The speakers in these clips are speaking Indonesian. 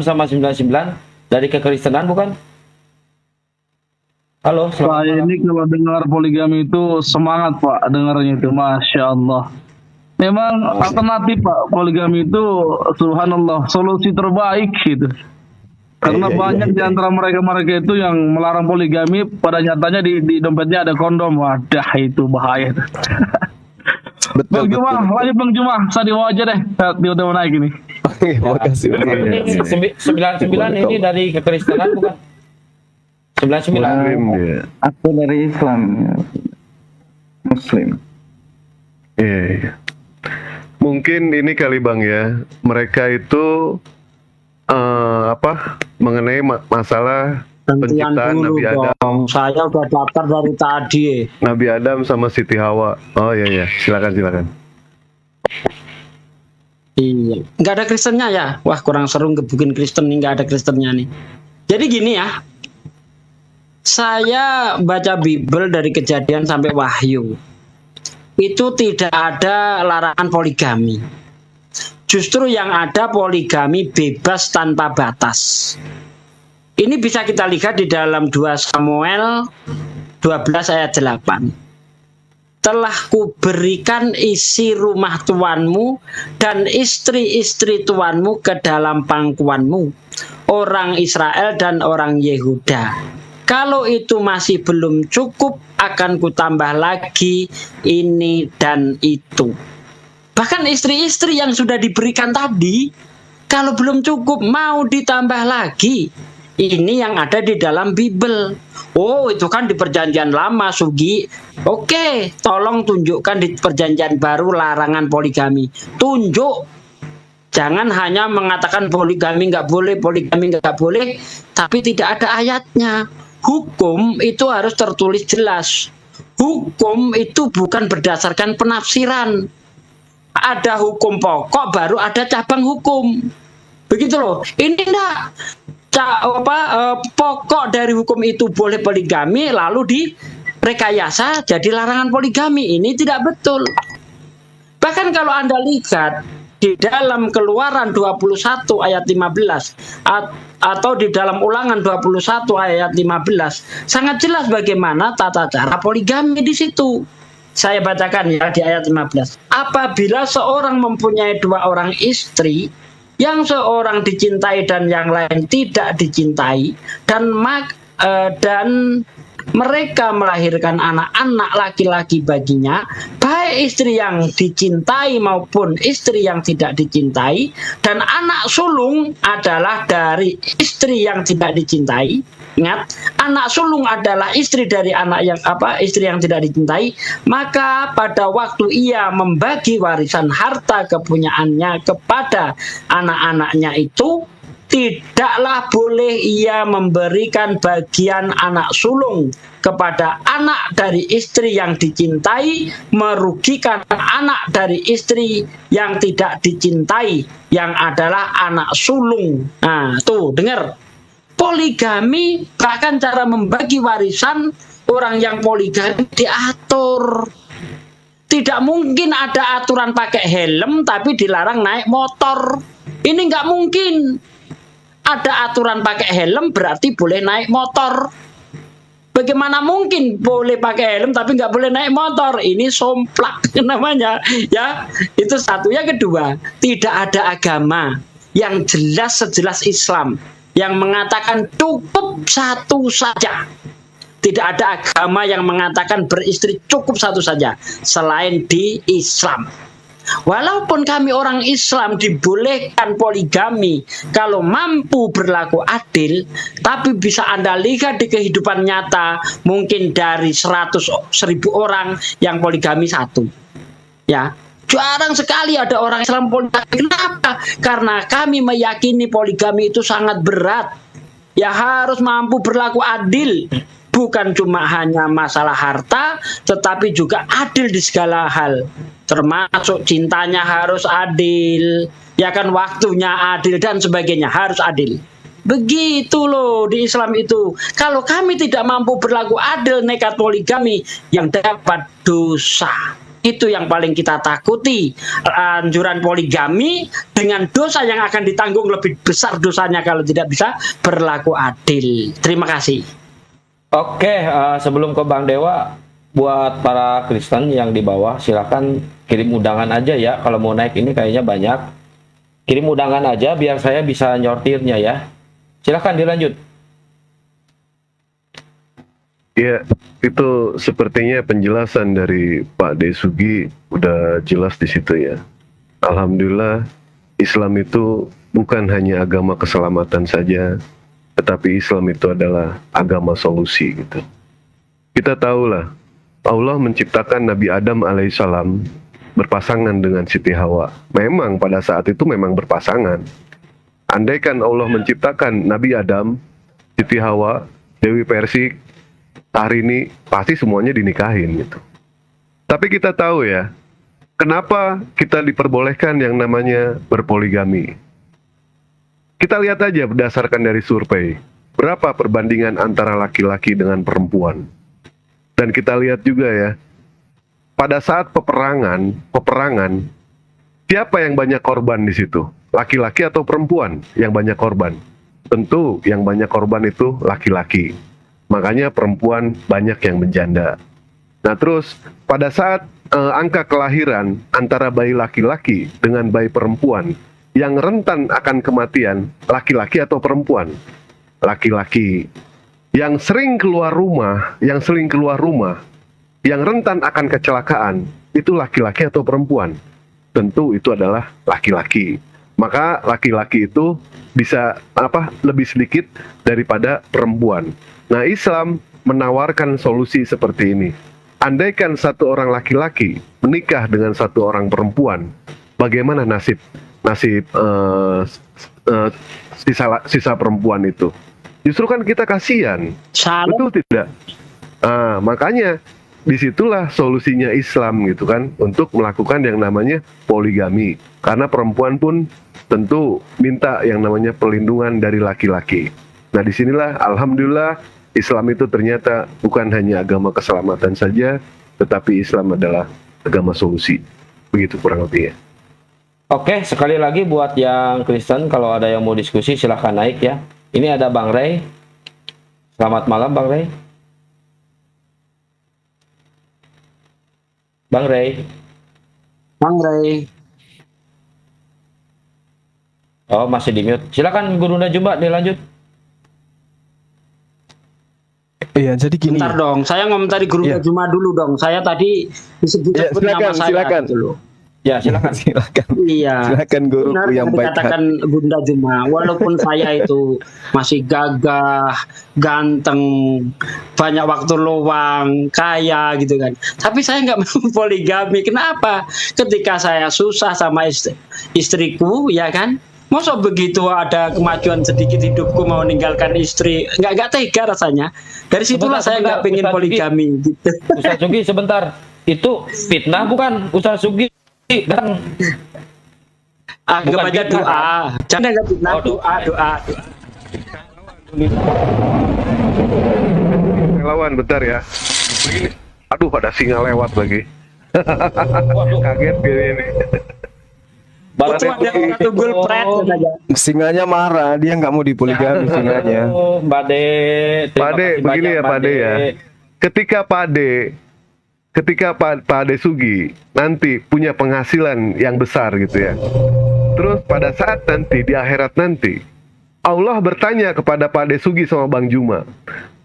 sama 99 dari kekristenan bukan? Halo, selamat Saya malam. ini kalau dengar poligami itu semangat Pak dengarnya itu, Masya Allah. Memang alternatif Pak, poligami itu subhanallah solusi terbaik gitu. Karena banyak di antara mereka itu yang melarang poligami, pada nyatanya di dompetnya ada kondom. Wadah, itu bahaya. Bang Betul, Jumah, lanjut Bang Jumah, saya di bawah aja deh. Tiba-tiba naik ini. Terima kasih. Ini 99 ini dari kekristenan bukan? 99. Muslim dia. Aku dari Islam, Muslim. Iya, iya. Mungkin ini kali Bang ya, mereka itu mengenai masalah Gantian penciptaan dulu Nabi Adam, dong. Saya udah daftar dari tadi. Nabi Adam sama Siti Hawa. Oh iya, silakan. Iya. Nggak ada Kristennya ya? Wah, kurang seru ngebukin Kristen nih, nggak ada Kristennya nih. Jadi gini ya. Saya baca Bible dari Kejadian sampai Wahyu. Itu tidak ada larangan poligami. Justru yang ada poligami bebas tanpa batas. Ini bisa kita lihat di dalam 2 Samuel 12 ayat 8. Telah kuberikan isi rumah tuanmu dan istri-istri tuanmu ke dalam pangkuanmu, orang Israel dan orang Yehuda. Kalau itu masih belum cukup, akan kutambah lagi ini dan itu. Bahkan istri-istri yang sudah diberikan tadi, kalau belum cukup mau ditambah lagi. Ini yang ada di dalam Bible. Oh, itu kan di perjanjian lama, Sugi. Oke, tolong tunjukkan di perjanjian baru larangan poligami. Tunjuk. Jangan hanya mengatakan poligami nggak boleh, tapi tidak ada ayatnya. Hukum itu harus tertulis jelas. Hukum itu bukan berdasarkan penafsiran. Ada hukum pokok, baru ada cabang hukum. Begitu loh. Ini enggak. Pokok dari hukum itu boleh poligami, lalu direkayasa jadi larangan poligami. Ini tidak betul. Bahkan kalau Anda lihat di dalam Keluaran 21 ayat 15 atau di dalam Ulangan 21 ayat 15, sangat jelas bagaimana tata cara poligami di situ. Saya bacakan ya di ayat 15. Apabila seorang mempunyai 2 orang istri, yang seorang dicintai dan yang lain tidak dicintai, dan mereka melahirkan anak-anak laki-laki baginya, baik istri yang dicintai maupun istri yang tidak dicintai, dan anak sulung adalah dari istri yang tidak dicintai. Ingat, anak sulung adalah istri dari istri yang tidak dicintai. Maka pada waktu ia membagi warisan harta kepunyaannya kepada anak-anaknya itu, tidaklah boleh ia memberikan bagian anak sulung kepada anak dari istri yang dicintai, merugikan anak dari istri yang tidak dicintai, yang adalah anak sulung. Nah, tuh dengar. Poligami, bahkan cara membagi warisan orang yang poligami diatur. Tidak mungkin ada aturan pakai helm tapi dilarang naik motor. Ini nggak mungkin. Ada aturan pakai helm berarti boleh naik motor. Bagaimana mungkin boleh pakai helm tapi nggak boleh naik motor? Ini somplak namanya, ya. Itu satu. Yang kedua, tidak ada agama yang jelas sejelas Islam yang mengatakan cukup satu saja. Tidak ada agama yang mengatakan beristri cukup satu saja selain di Islam. Walaupun kami orang Islam dibolehkan poligami kalau mampu berlaku adil, tapi bisa Anda lihat di kehidupan nyata mungkin dari 100.000 orang yang poligami 1. Ya. Jarang sekali ada orang Islam poligami. Kenapa? Karena kami meyakini poligami itu sangat berat. Ya harus mampu berlaku adil. Bukan cuma hanya masalah harta, tetapi juga adil di segala hal. Termasuk cintanya harus adil. Ya kan, waktunya adil dan sebagainya harus adil. Begitu loh di Islam itu. Kalau kami tidak mampu berlaku adil, nekat poligami, yang dapat dosa. Itu yang paling kita takuti, anjuran poligami dengan dosa yang akan ditanggung lebih besar dosanya kalau tidak bisa berlaku adil. Terima kasih. Oke, sebelum ke Bang Dewa, buat para Kristen yang di bawah, silakan kirim undangan aja ya. Kalau mau naik ini kayaknya banyak. Kirim undangan aja biar saya bisa nyortirnya ya. Silakan dilanjut. Ya, itu sepertinya penjelasan dari Pak Desugi udah jelas di situ ya. Alhamdulillah, Islam itu bukan hanya agama keselamatan saja, tetapi Islam itu adalah agama solusi gitu. Kita tahulah, Allah menciptakan Nabi Adam alaihissalam berpasangan dengan Siti Hawa. Memang pada saat itu memang berpasangan. Andaikan Allah menciptakan Nabi Adam, Siti Hawa, Dewi Persik, hari ini pasti semuanya dinikahin gitu. Tapi kita tahu ya, kenapa kita diperbolehkan yang namanya berpoligami. Kita lihat aja berdasarkan dari survei, berapa perbandingan antara laki-laki dengan perempuan. Dan kita lihat juga ya, pada saat peperangan, siapa yang banyak korban di situ? Laki-laki atau perempuan yang banyak korban? Tentu yang banyak korban itu laki-laki. Makanya perempuan banyak yang menjanda. Nah terus pada saat angka kelahiran antara bayi laki-laki dengan bayi perempuan, yang rentan akan kematian laki-laki atau perempuan? Laki-laki. Yang sering keluar rumah, yang rentan akan kecelakaan, itu laki-laki atau perempuan? Tentu itu adalah laki-laki. Maka laki-laki itu bisa lebih sedikit daripada perempuan. Nah, Islam menawarkan solusi seperti ini. Andaikan satu orang laki-laki menikah dengan satu orang perempuan, bagaimana nasib sisa perempuan itu? Justru kan kita kasihan. Betul tidak? Makanya disitulah solusinya Islam gitu kan, untuk melakukan yang namanya poligami. Karena perempuan pun tentu minta yang namanya perlindungan dari laki-laki. Nah disinilah alhamdulillah Islam itu ternyata bukan hanya agama keselamatan saja, tetapi Islam adalah agama solusi. Begitu kurang lebih ya. Oke, sekali lagi buat yang Kristen, kalau ada yang mau diskusi silahkan naik ya. Ini ada Bang Ray. Selamat malam Bang Ray. Bang Ray. Oh, masih di mute. Silakan Guru Najumba dilanjut. Iya, jadi gini. Bentar dong, saya ngomentari Guru Najumba dulu dong. Saya tadi disebut nama saya silakan. dulu. Ya, silakan. Iya. Silakan guruku yang baik hati. Dikatakan Bunda Juma, walaupun saya itu masih gagah, ganteng, banyak waktu luang, kaya gitu kan. Tapi saya nggak mau poligami. Kenapa? Ketika saya susah sama istriku, ya kan? Masa begitu ada kemajuan sedikit hidupku mau meninggalkan istri, nggak tega rasanya. Dari situlah saya nggak pengen poligami. Gitu. Ustaz Sugi sebentar, itu fitnah bukan Ustaz Sugi? Dan anggap aja doa, jangan anggap fitnah. Doa. Lawan bentar ya. Begini. Aduh, ada singa lewat lagi. Waduh. Kaget gini ini. Betul, ada satu gulpret saja. Singanya marah, dia nggak mau dipoligami singanya. Mbak De. Pak Ade, begini ya Pak Ade ya. Ketika Pak Ade Sugi nanti punya penghasilan yang besar gitu ya. Terus pada saat nanti di akhirat nanti Allah bertanya kepada Pak Ade Sugi sama Bang Juma,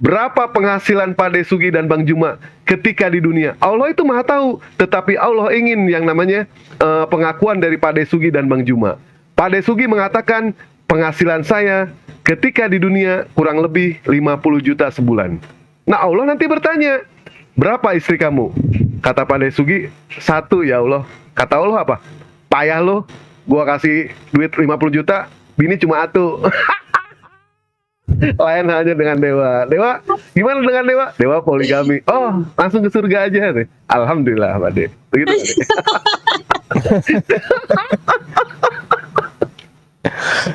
berapa penghasilan Pak Ade Sugi dan Bang Juma ketika di dunia? Allah itu maha tahu, tetapi Allah ingin yang namanya pengakuan dari Pak Ade Sugi dan Bang Juma. Pak Ade Sugi mengatakan, penghasilan saya ketika di dunia kurang lebih 50 juta sebulan. Nah Allah nanti bertanya, berapa istri kamu? Kata Pak Ade Sugi, 1 ya Allah. Kata Allah apa? Payah lo, gua kasih duit 50 juta, bini cuma 1. Lain halnya dengan Dewa. Dewa, gimana dengan Dewa? Dewa poligami. Oh, langsung ke surga aja nih. Alhamdulillah Pak De. Begitu Pak De.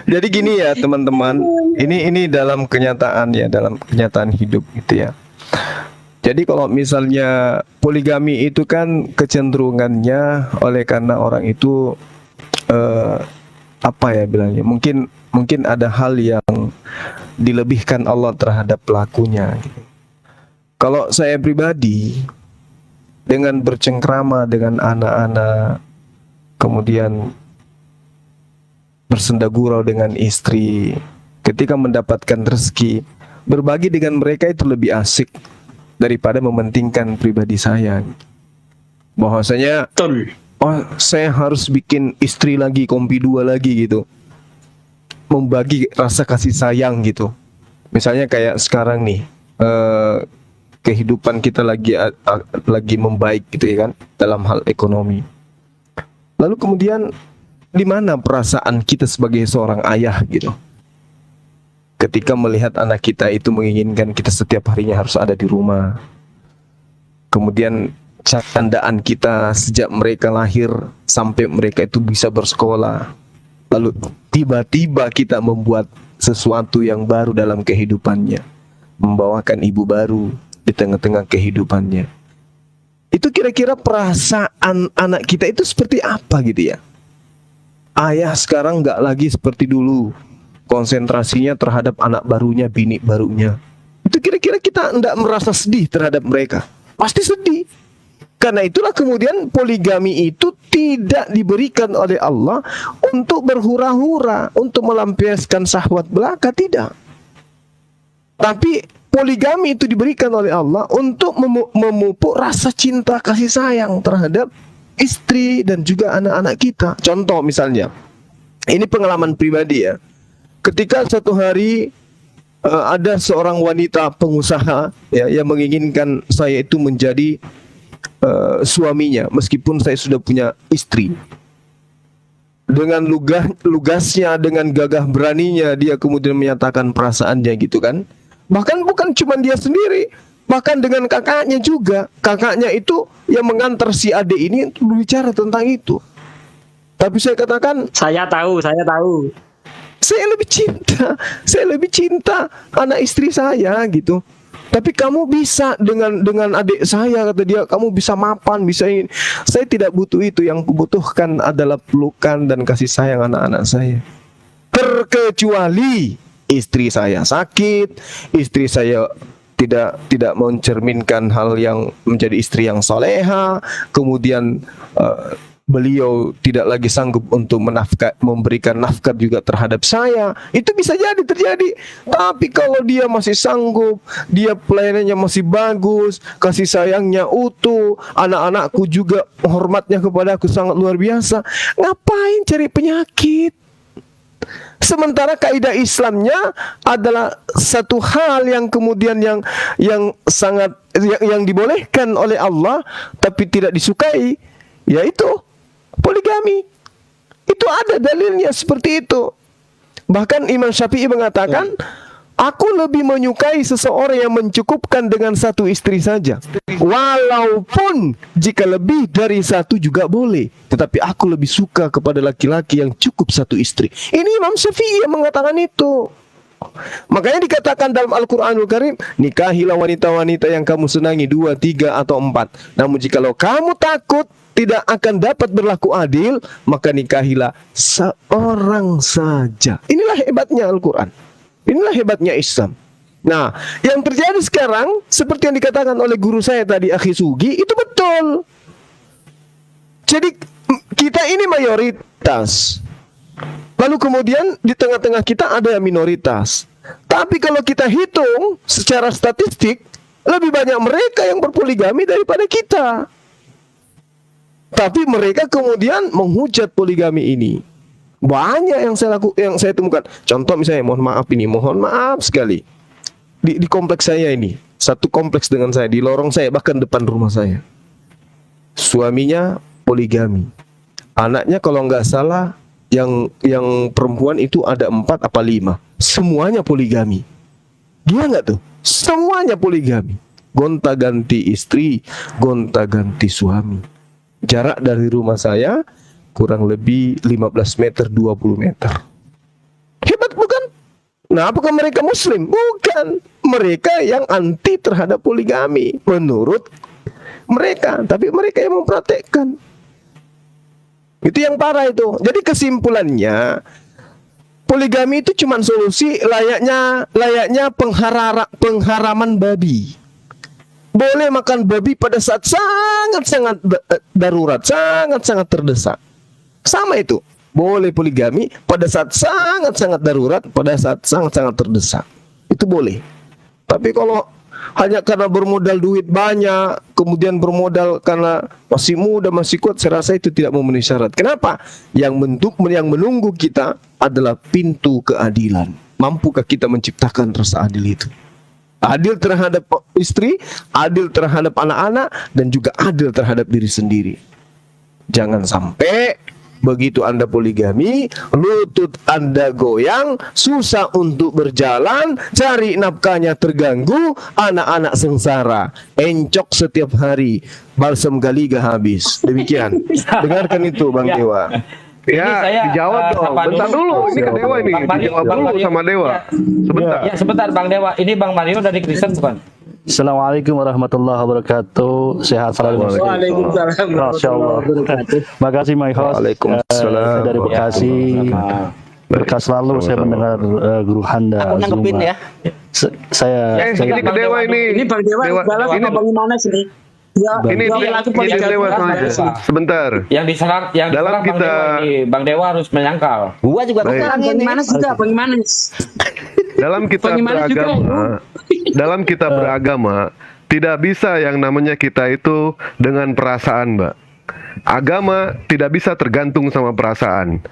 Jadi gini ya teman-teman, ini dalam kenyataan ya, dalam kenyataan hidup gitu ya. Jadi kalau misalnya poligami itu kan kecenderungannya oleh karena orang itu apa ya bilangnya? Mungkin ada hal yang dilebihkan Allah terhadap pelakunya gitu. Kalau saya pribadi dengan bercengkrama dengan anak-anak, kemudian bersenda gurau dengan istri, ketika mendapatkan rezeki, berbagi dengan mereka itu lebih asik daripada mementingkan pribadi saya. Bahwasanya, Betul. oh saya harus bikin istri lagi, kompi dua lagi gitu. Membagi rasa kasih sayang gitu. Misalnya kayak sekarang nih, kehidupan kita lagi membaik gitu ya kan, dalam hal ekonomi. Lalu kemudian di mana perasaan kita sebagai seorang ayah gitu? Ketika melihat anak kita itu menginginkan kita setiap harinya harus ada di rumah. Kemudian candaan kita sejak mereka lahir sampai mereka itu bisa bersekolah. Lalu tiba-tiba kita membuat sesuatu yang baru dalam kehidupannya. Membawakan ibu baru di tengah-tengah kehidupannya. Itu kira-kira perasaan anak kita itu seperti apa gitu ya? Ayah sekarang nggak lagi seperti dulu. Konsentrasinya terhadap anak barunya, bini barunya. Itu kira-kira kita tidak merasa sedih terhadap mereka. Pasti sedih. Karena itulah kemudian poligami itu tidak diberikan oleh Allah untuk berhura-hura, untuk melampiaskan syahwat belaka, tidak. Tapi poligami itu diberikan oleh Allah untuk memupuk rasa cinta kasih sayang terhadap istri dan juga anak-anak kita. Contoh misalnya, ini pengalaman pribadi ya. Ketika suatu hari ada seorang wanita pengusaha ya, yang menginginkan saya itu menjadi suaminya meskipun saya sudah punya istri. Dengan lugasnya, dengan gagah beraninya dia kemudian menyatakan perasaannya gitu kan. Bahkan bukan cuma dia sendiri, bahkan dengan kakaknya juga. Kakaknya itu yang mengantar si adik ini untuk berbicara tentang itu. Tapi saya katakan, Saya tahu. saya lebih cinta anak istri saya gitu. Tapi kamu bisa dengan adik saya, kata dia, kamu bisa mapan, bisa ini. Saya tidak butuh itu, yang kubutuhkan adalah pelukan dan kasih sayang anak-anak saya. Terkecuali istri saya sakit, istri saya tidak mencerminkan hal yang menjadi istri yang soleha, kemudian beliau tidak lagi sanggup untuk memberikan nafkah juga terhadap saya. Itu bisa jadi terjadi. Tapi kalau dia masih sanggup, dia pelayanannya masih bagus, kasih sayangnya utuh, anak-anakku juga hormatnya kepada aku sangat luar biasa, ngapain cari penyakit? Sementara kaidah Islamnya adalah satu hal yang kemudian yang sangat yang dibolehkan oleh Allah tapi tidak disukai, yaitu poligami. Itu ada dalilnya seperti itu. Bahkan Imam Syafi'i mengatakan, aku lebih menyukai seseorang yang mencukupkan dengan satu istri saja. Walaupun jika lebih dari satu juga boleh. Tetapi aku lebih suka kepada laki-laki yang cukup satu istri. Ini Imam Syafi'i yang mengatakan itu. Makanya dikatakan dalam Al-Quranul Karim, nikahilah wanita-wanita yang kamu senangi 2, 3 atau 4. Namun jikalau kamu takut tidak akan dapat berlaku adil, maka nikahilah seorang saja. Inilah hebatnya Al-Quran. Inilah hebatnya Islam. Nah, yang terjadi sekarang seperti yang dikatakan oleh guru saya tadi, Akhi Sugi, itu betul. Jadi kita ini mayoritas. Lalu kemudian di tengah-tengah kita ada yang minoritas. Tapi kalau kita hitung secara statistik, lebih banyak mereka yang berpoligami daripada kita. Tapi mereka kemudian menghujat poligami ini. Banyak yang saya temukan. Contoh misalnya, mohon maaf sekali. Di kompleks saya ini, satu kompleks dengan saya, di lorong saya, bahkan depan rumah saya. Suaminya poligami. Anaknya kalau nggak salah, yang perempuan itu ada 4 apa 5. Semuanya poligami. Gila nggak tuh? Semuanya poligami. Gonta-ganti istri, gonta-ganti suami. Jarak dari rumah saya kurang lebih 15 meter, 20 meter. Hebat bukan? Nah, apakah mereka muslim? Bukan. mereka yang anti terhadap poligami menurut mereka, tapi mereka yang mempraktekkan. Itu yang parah itu. Jadi kesimpulannya, poligami itu cuma solusi layaknya pengharaman babi. Boleh makan babi pada saat sangat-sangat darurat, sangat-sangat terdesak. Sama itu. Boleh poligami pada saat sangat-sangat darurat, pada saat sangat-sangat terdesak. Itu boleh. Tapi kalau hanya karena bermodal duit banyak, kemudian bermodal karena masih muda, masih kuat, saya rasa itu tidak memenuhi syarat. Kenapa? Yang menunggu kita adalah pintu keadilan. Mampukah kita menciptakan rasa adil itu? Adil terhadap istri, adil terhadap anak-anak, dan juga adil terhadap diri sendiri. Jangan sampai begitu Anda poligami, lutut Anda goyang, susah untuk berjalan, cari nafkahnya terganggu, anak-anak sengsara, encok setiap hari, balsam galiga habis. Demikian. Dengarkan itu Bang Dewa. Ya, Ini saya, dijawab dong. sapa Bentar dulu, ini ke Dewa ini. Bang Mario, Dijawab Bang dulu Mario. sama Dewa. Sebentar. Ya, sebentar Bang Dewa. Ini Bang Mario dari Kristen bukan? Assalamualaikum warahmatullahi wabarakatuh. Sehat selalu. Waalaikumsalam Masya Allah. Makasih my host. Waalaikumsalam. Saya dari Bekasi. Berkah selalu saya mendengar Guru Handa. Aku nanggepin Zuma. ya. Saya Ini ke Dewa ini. Ini Bang Dewa, Iqbal ini apa gimana sih? Ya, ini laki ini Dewa soalnya. Sebentar. Yang diserang Dalam Bang kita- Dewa ini, Bang Dewa harus menyangkal. Gua juga Baik. kurang ini. Bagaimana sih Kak? Bagaimana? Dalam kita Bagaimana juga, dalam kita beragama tidak bisa yang namanya kita itu dengan perasaan, Mbak. Agama tidak bisa tergantung sama perasaan.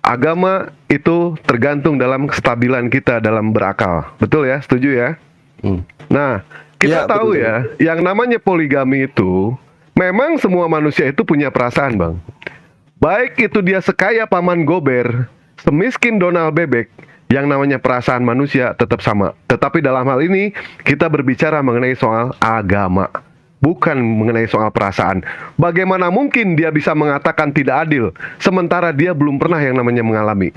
Agama itu tergantung dalam kestabilan kita dalam berakal. Betul ya? Setuju ya? Nah, kita Ya, tahu betul. ya, yang namanya poligami itu memang semua manusia itu punya perasaan, Bang. Baik itu dia sekaya Paman Gober, semiskin Donald Bebek, yang namanya perasaan manusia tetap sama. Tetapi dalam hal ini kita berbicara mengenai soal agama, bukan mengenai soal perasaan. Bagaimana mungkin dia bisa mengatakan tidak adil sementara dia belum pernah yang namanya mengalami?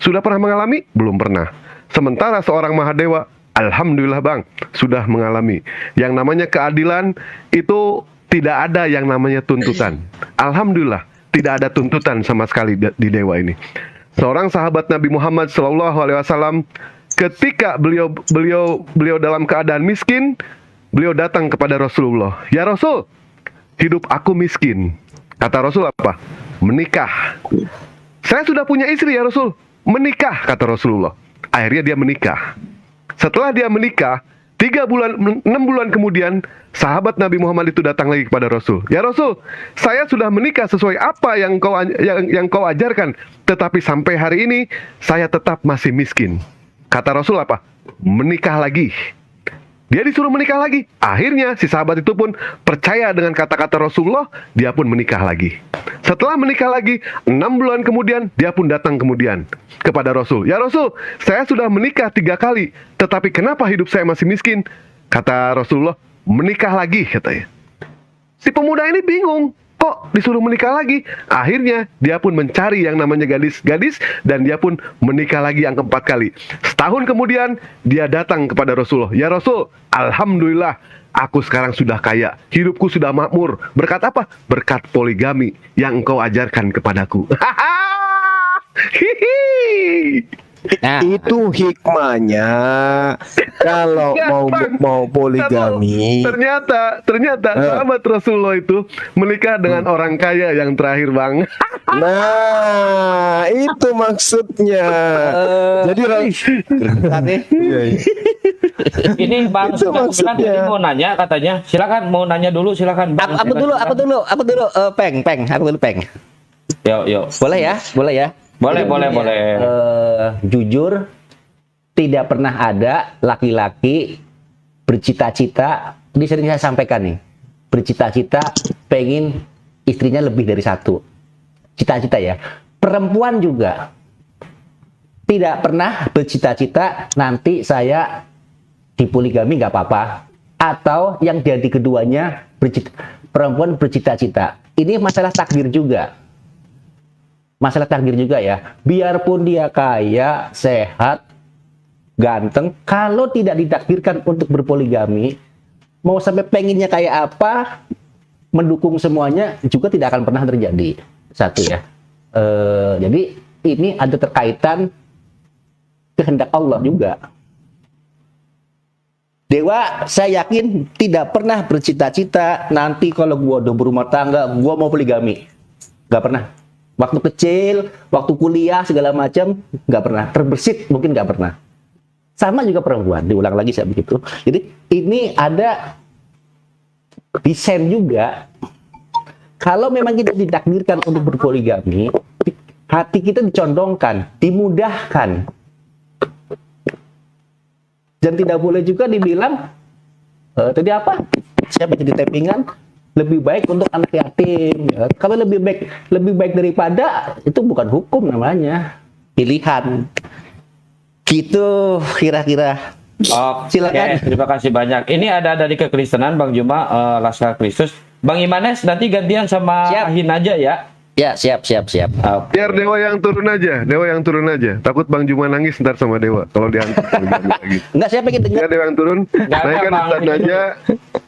Sudah pernah mengalami? Belum pernah. Sementara seorang Mahadewa, alhamdulillah Bang, sudah mengalami. Yang namanya keadilan itu tidak ada yang namanya tuntutan. Alhamdulillah, tidak ada tuntutan sama sekali di Dewa ini. Seorang sahabat Nabi Muhammad SAW, ketika beliau dalam keadaan miskin, beliau datang kepada Rasulullah. Ya Rasul, hidup aku miskin. Kata Rasul apa? Menikah. Saya sudah punya istri ya Rasul. Menikah, kata Rasulullah. Akhirnya dia menikah. Setelah dia menikah, 6 bulan kemudian, sahabat Nabi Muhammad itu datang lagi kepada Rasul. Ya Rasul, saya sudah menikah sesuai apa yang kau ajarkan. Tetapi sampai hari ini, saya tetap masih miskin. Kata Rasul apa? Menikah lagi. Dia disuruh menikah lagi. Akhirnya si sahabat itu pun percaya dengan kata-kata Rasulullah, dia pun menikah lagi. Setelah menikah lagi, 6 bulan kemudian, dia pun datang kemudian kepada Rasul. Ya Rasul, saya sudah menikah 3 kali, tetapi kenapa hidup saya masih miskin? Kata Rasulullah, menikah lagi, katanya. Si pemuda ini bingung, kok disuruh menikah lagi? Akhirnya dia pun mencari yang namanya gadis-gadis dan dia pun menikah lagi yang keempat kali. Setahun kemudian dia datang kepada Rasulullah. Ya Rasul, alhamdulillah aku sekarang sudah kaya, hidupku sudah makmur. Berkat apa? Berkat poligami yang engkau ajarkan kepadaku. Hihi. Nah, Itu hikmahnya. Kalau mau poligami, Ternyata sahabat Rasulullah itu menikah dengan orang kaya yang terakhir, Bang. nah itu maksudnya. Jadi tadi iya, iya. Ini Bang Itu 99 maksudnya. tadi mau nanya katanya. Silakan mau nanya dulu silakan Bang. aku dulu, peng, aku dulu peng. Yuk. Boleh ya? Boleh. Jujur, tidak pernah ada laki-laki bercita-cita, ini sering saya sampaikan nih, bercita-cita pengen istrinya lebih dari satu. Cita-cita ya. Perempuan juga tidak pernah bercita-cita nanti saya dipoligami nggak apa-apa. Atau yang jadi keduanya perempuan bercita-cita. Ini masalah takdir juga. Masalah takdir juga ya. Biarpun dia kaya, sehat, ganteng, kalau tidak ditakdirkan untuk berpoligami, mau sampai pengennya kayak apa, mendukung semuanya juga tidak akan pernah terjadi. Satu ya. Jadi ini ada terkaitan kehendak Allah juga. Dewa, saya yakin tidak pernah bercita-cita nanti kalau gua udah berumah tangga, gua mau poligami. Gak pernah. Waktu kecil, waktu kuliah segala macam, gak pernah. Terbersit mungkin gak pernah. Sama juga perempuan, diulang lagi saya begitu. Jadi ini ada desain juga. Kalau memang kita ditakdirkan untuk berpoligami, hati kita dicondongkan, dimudahkan. Dan tidak boleh juga dibilang, tadi apa? Siapa jadi tappingan? Lebih baik untuk anak yatim. Ya. Kalau lebih baik daripada, itu bukan hukum namanya. Pilihan. Gitu kira-kira. Oke, Silakan. terima kasih banyak. Ini ada dari kekristenan Bang Juma, Laskar Kristus. Bang Imanes nanti gantian sama Siap. Ahin aja ya. Ya, siap. Biar Dewa yang turun aja. Takut Bang Juma nangis ntar sama Dewa kalau diantar lagi. Enggak, saya pengen dengar. Biar Dewa yang turun, Nggak ada, naikkan Bang. Ustadz aja.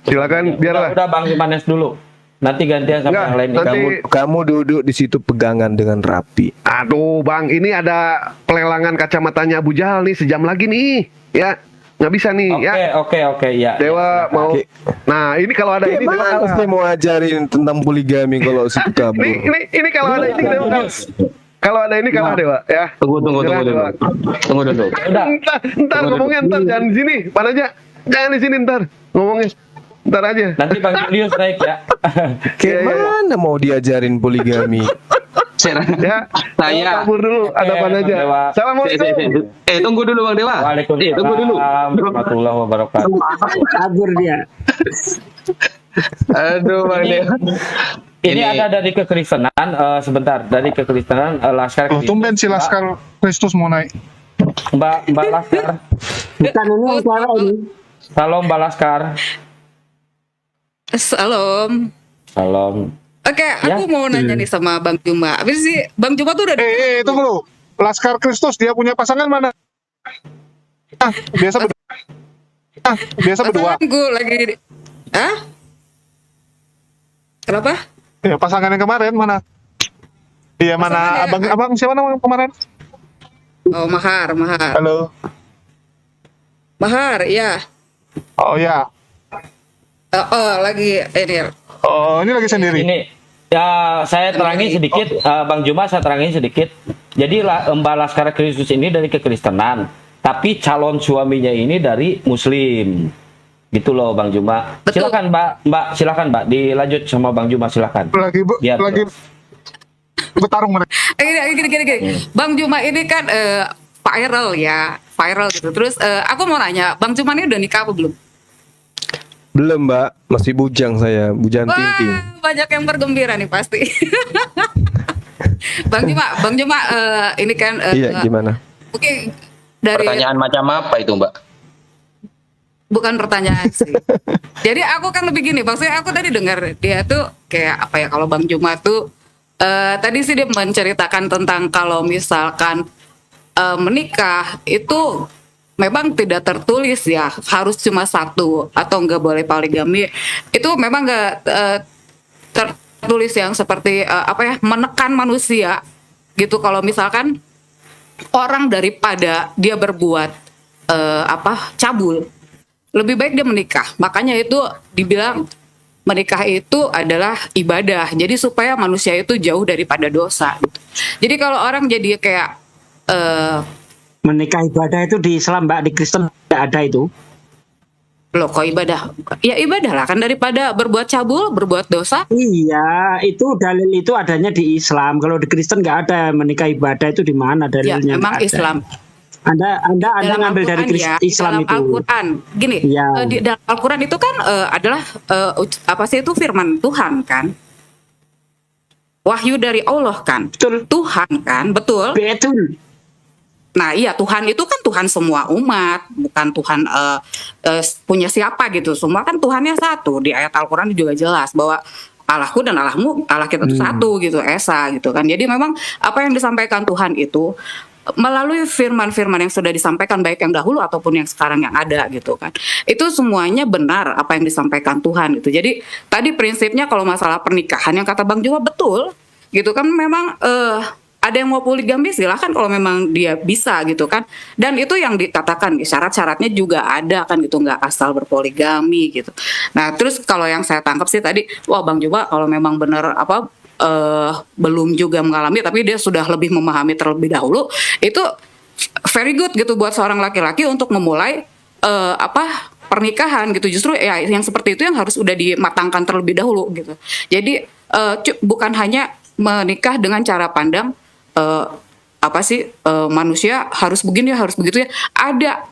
Silakan, biarlah. Udah Bang Imanes dulu. Nanti gantian sama Nggak, yang lain. nanti- Kamu duduk di situ pegangan dengan rapi. Aduh Bang, ini ada pelelangan kacamatanya Abu Jahal nih sejam lagi nih. Ya, nggak bisa nih ya. Oke, ya. Dewa Ya, mau. Oke. Nah, ini kalau ada ini Dewa Gimana kalah. saya mau ajarin tentang poligami kalau suka kabur? Ini kalau ada ini Dewa kalah. Kalau ada ini kalah Dewa ya. Tunggu dulu. Tunggu dulu. Udah. Ntar ngomongnya ntar jangan di sini. Pan aja. Jangan di sini ntar ngomongnya. Ntar aja. Nanti Bang Julius naik ya. Gimana mau diajarin poligami? Ya. Saya- kabur dulu. Ada Oke, pan aja. Bang Dewa. Assalamualaikum. Tunggu dulu Bang Dewa. Waalaikumsalam warahmatullahi wabarakatuh. Kabur dia. Aduh Bang Dewa. Ini ada dari kekristenan, sebentar, dari kekristenan Laskar Oh, Kristus. tumben si Laskar Kristus mau naik. Mbak Laskar. Bukan ini suara ini. Salam Mbak Laskar. Salam. Salam. Oke, aku mau nanya nih sama Bang Juma. Habis sih Bang Juma tuh udah Tunggu dulu. Laskar Kristus dia punya pasangan mana? Biasa berdua. Biasa berdua. pasangan gue lagi. Hah? Kenapa? Ya, pasangan yang kemarin mana? Iya, mana Pasangan abang siapa nama kemarin? Oh, Mahar. Halo. Mahar, iya. Oh ya. Lagi ini. Oh, ini lagi sendiri. Ini ya saya terangin sedikit, Bang Juma saya terangin sedikit. Jadi Mbak Laskar Kristus ini dari kekristenan, tapi calon suaminya ini dari Muslim. Gitu loh Bang Juma. Betul. Silakan silakan Mbak, dilanjut sama Bang Juma silakan. Lagi Biar- bertarung mereka. Gini. Bang Juma ini kan viral gitu. Terus aku mau nanya, Bang Juma ini udah nikah apa belum? Belum, Mbak. Masih bujang saya, bujang ting-ting. Wah, banyak yang bergembira nih pasti. Bang Juma, ini kan Iya, gimana? Oke, dari Pertanyaan macam apa itu, Mbak? bukan pertanyaan sih. Jadi aku kan lebih gini, maksudnya aku tadi dengar dia tuh kayak apa ya, kalau Bang Juma tuh tadi sih dia menceritakan tentang kalau misalkan menikah itu memang tidak tertulis ya, harus cuma satu atau nggak boleh poligami. Itu memang nggak tertulis yang seperti menekan manusia gitu. Kalau misalkan orang daripada dia berbuat cabul, lebih baik dia menikah. Makanya itu dibilang menikah itu adalah ibadah. Jadi supaya manusia itu jauh daripada dosa. Gitu. Jadi kalau orang jadi kayak Menikah ibadah itu di Islam, Mbak, di Kristen tidak ada itu. loh kok ibadah? Ya ibadah lah kan, daripada berbuat cabul, berbuat dosa. Iya, itu dalil itu adanya di Islam. Kalau di Kristen nggak ada menikah ibadah, itu di mana Ya dalilnya? memang Nggak ada. Islam. Anda Dalam ngambil dari Al-Quran ya, Islam dalam itu. Al-Quran gini, Iya. di dalam Al-Quran itu kan adalah itu firman Tuhan kan, wahyu dari Allah kan, Betul. Tuhan kan, betul. Betul. Nah iya, Tuhan itu kan Tuhan semua umat, bukan Tuhan punya siapa gitu. Semua kan Tuhannya satu. Di ayat Al-Quran juga jelas bahwa Allahku dan Allahmu, Allah kita itu satu gitu, Esa gitu kan. Jadi memang apa yang disampaikan Tuhan itu melalui firman-firman yang sudah disampaikan baik yang dahulu ataupun yang sekarang yang ada gitu kan. Itu semuanya benar apa yang disampaikan Tuhan gitu. Jadi tadi prinsipnya kalau masalah pernikahan yang kata Bang Juma betul gitu kan, memang ada yang mau poligami silahkan kalau memang dia bisa gitu kan. Dan itu yang dikatakan syarat-syaratnya juga ada kan gitu, nggak asal berpoligami gitu. Nah terus kalau yang saya tangkap sih tadi, wah Bang Juma kalau memang benar belum juga mengalami tapi dia sudah lebih memahami terlebih dahulu, itu very good gitu buat seorang laki-laki untuk memulai pernikahan gitu. Justru ya yang seperti itu yang harus udah dimatangkan terlebih dahulu gitu. Jadi bukan hanya menikah dengan cara pandang manusia harus begini harus begitu ya.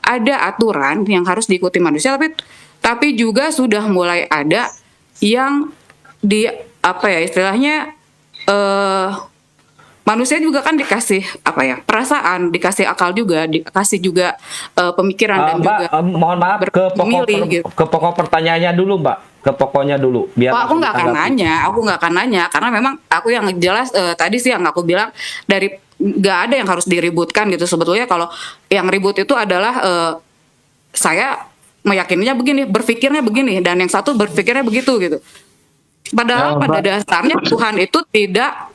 Ada aturan yang harus diikuti manusia, tapi juga sudah mulai ada yang istilahnya manusia juga kan dikasih perasaan, dikasih akal juga, dikasih juga pemikiran dan Mbak, juga mohon maaf ke gitu. pokok pertanyaannya dulu Mbak, ke pokoknya dulu biar Aku nggak akan nanya karena memang aku yang jelas tadi sih yang aku bilang dari nggak ada yang harus diributkan gitu. Sebetulnya kalau yang ribut itu adalah saya meyakininya begini, berpikirnya begini, dan yang satu berpikirnya begitu gitu. Padahal pada dasarnya Tuhan itu tidak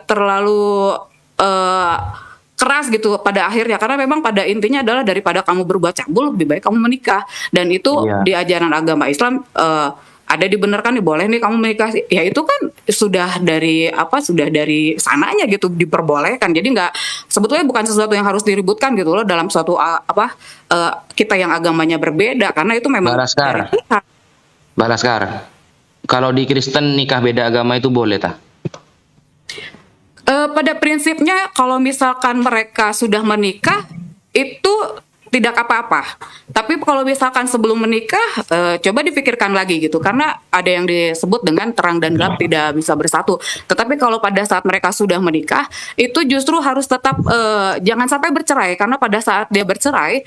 terlalu keras gitu pada akhirnya, karena memang pada intinya adalah daripada kamu berbuat cabul lebih baik kamu menikah, dan itu di ajaran agama Islam ada dibenarkan nih, boleh nih kamu menikah, ya itu kan sudah dari sananya gitu diperbolehkan. Jadi nggak, sebetulnya bukan sesuatu yang harus diributkan gitu loh dalam suatu kita yang agamanya berbeda, karena itu memang dari Tuhan. Mbak Laskar, kalau di Kristen nikah beda agama itu boleh tak? Pada prinsipnya kalau misalkan mereka sudah menikah itu tidak apa-apa. Tapi kalau misalkan sebelum menikah, coba dipikirkan lagi gitu. Karena ada yang disebut dengan terang dan gelap tidak bisa bersatu. Tetapi kalau pada saat mereka sudah menikah, itu justru harus tetap jangan sampai bercerai. Karena pada saat dia bercerai,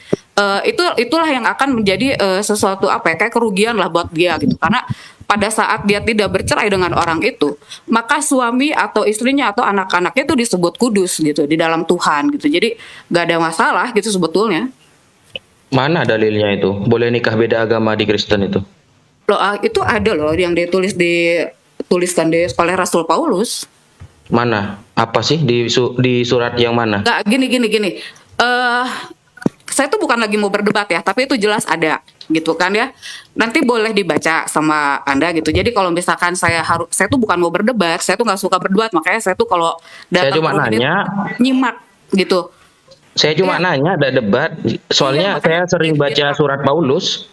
itulah yang akan menjadi sesuatu kayak kerugian lah buat dia gitu. Karena pada saat dia tidak bercerai dengan orang itu, maka suami atau istrinya atau anak-anaknya itu disebut kudus gitu di dalam Tuhan gitu. Jadi gak ada masalah gitu sebetulnya. Mana dalilnya itu? Boleh nikah beda agama di Kristen itu? Loh, itu ada loh yang dituliskan oleh Rasul Paulus. Mana? Apa sih di surat yang mana? Nggak, gini. Saya tuh bukan lagi mau berdebat ya, tapi itu jelas ada gitu kan ya. Nanti boleh dibaca sama Anda gitu. Jadi kalau misalkan saya tuh bukan mau berdebat, saya tuh nggak suka berdebat, makanya saya tuh kalau datang saya cuma nanya, nyimak gitu. Saya cuma nanya, ada debat. Soalnya saya sering baca surat Paulus.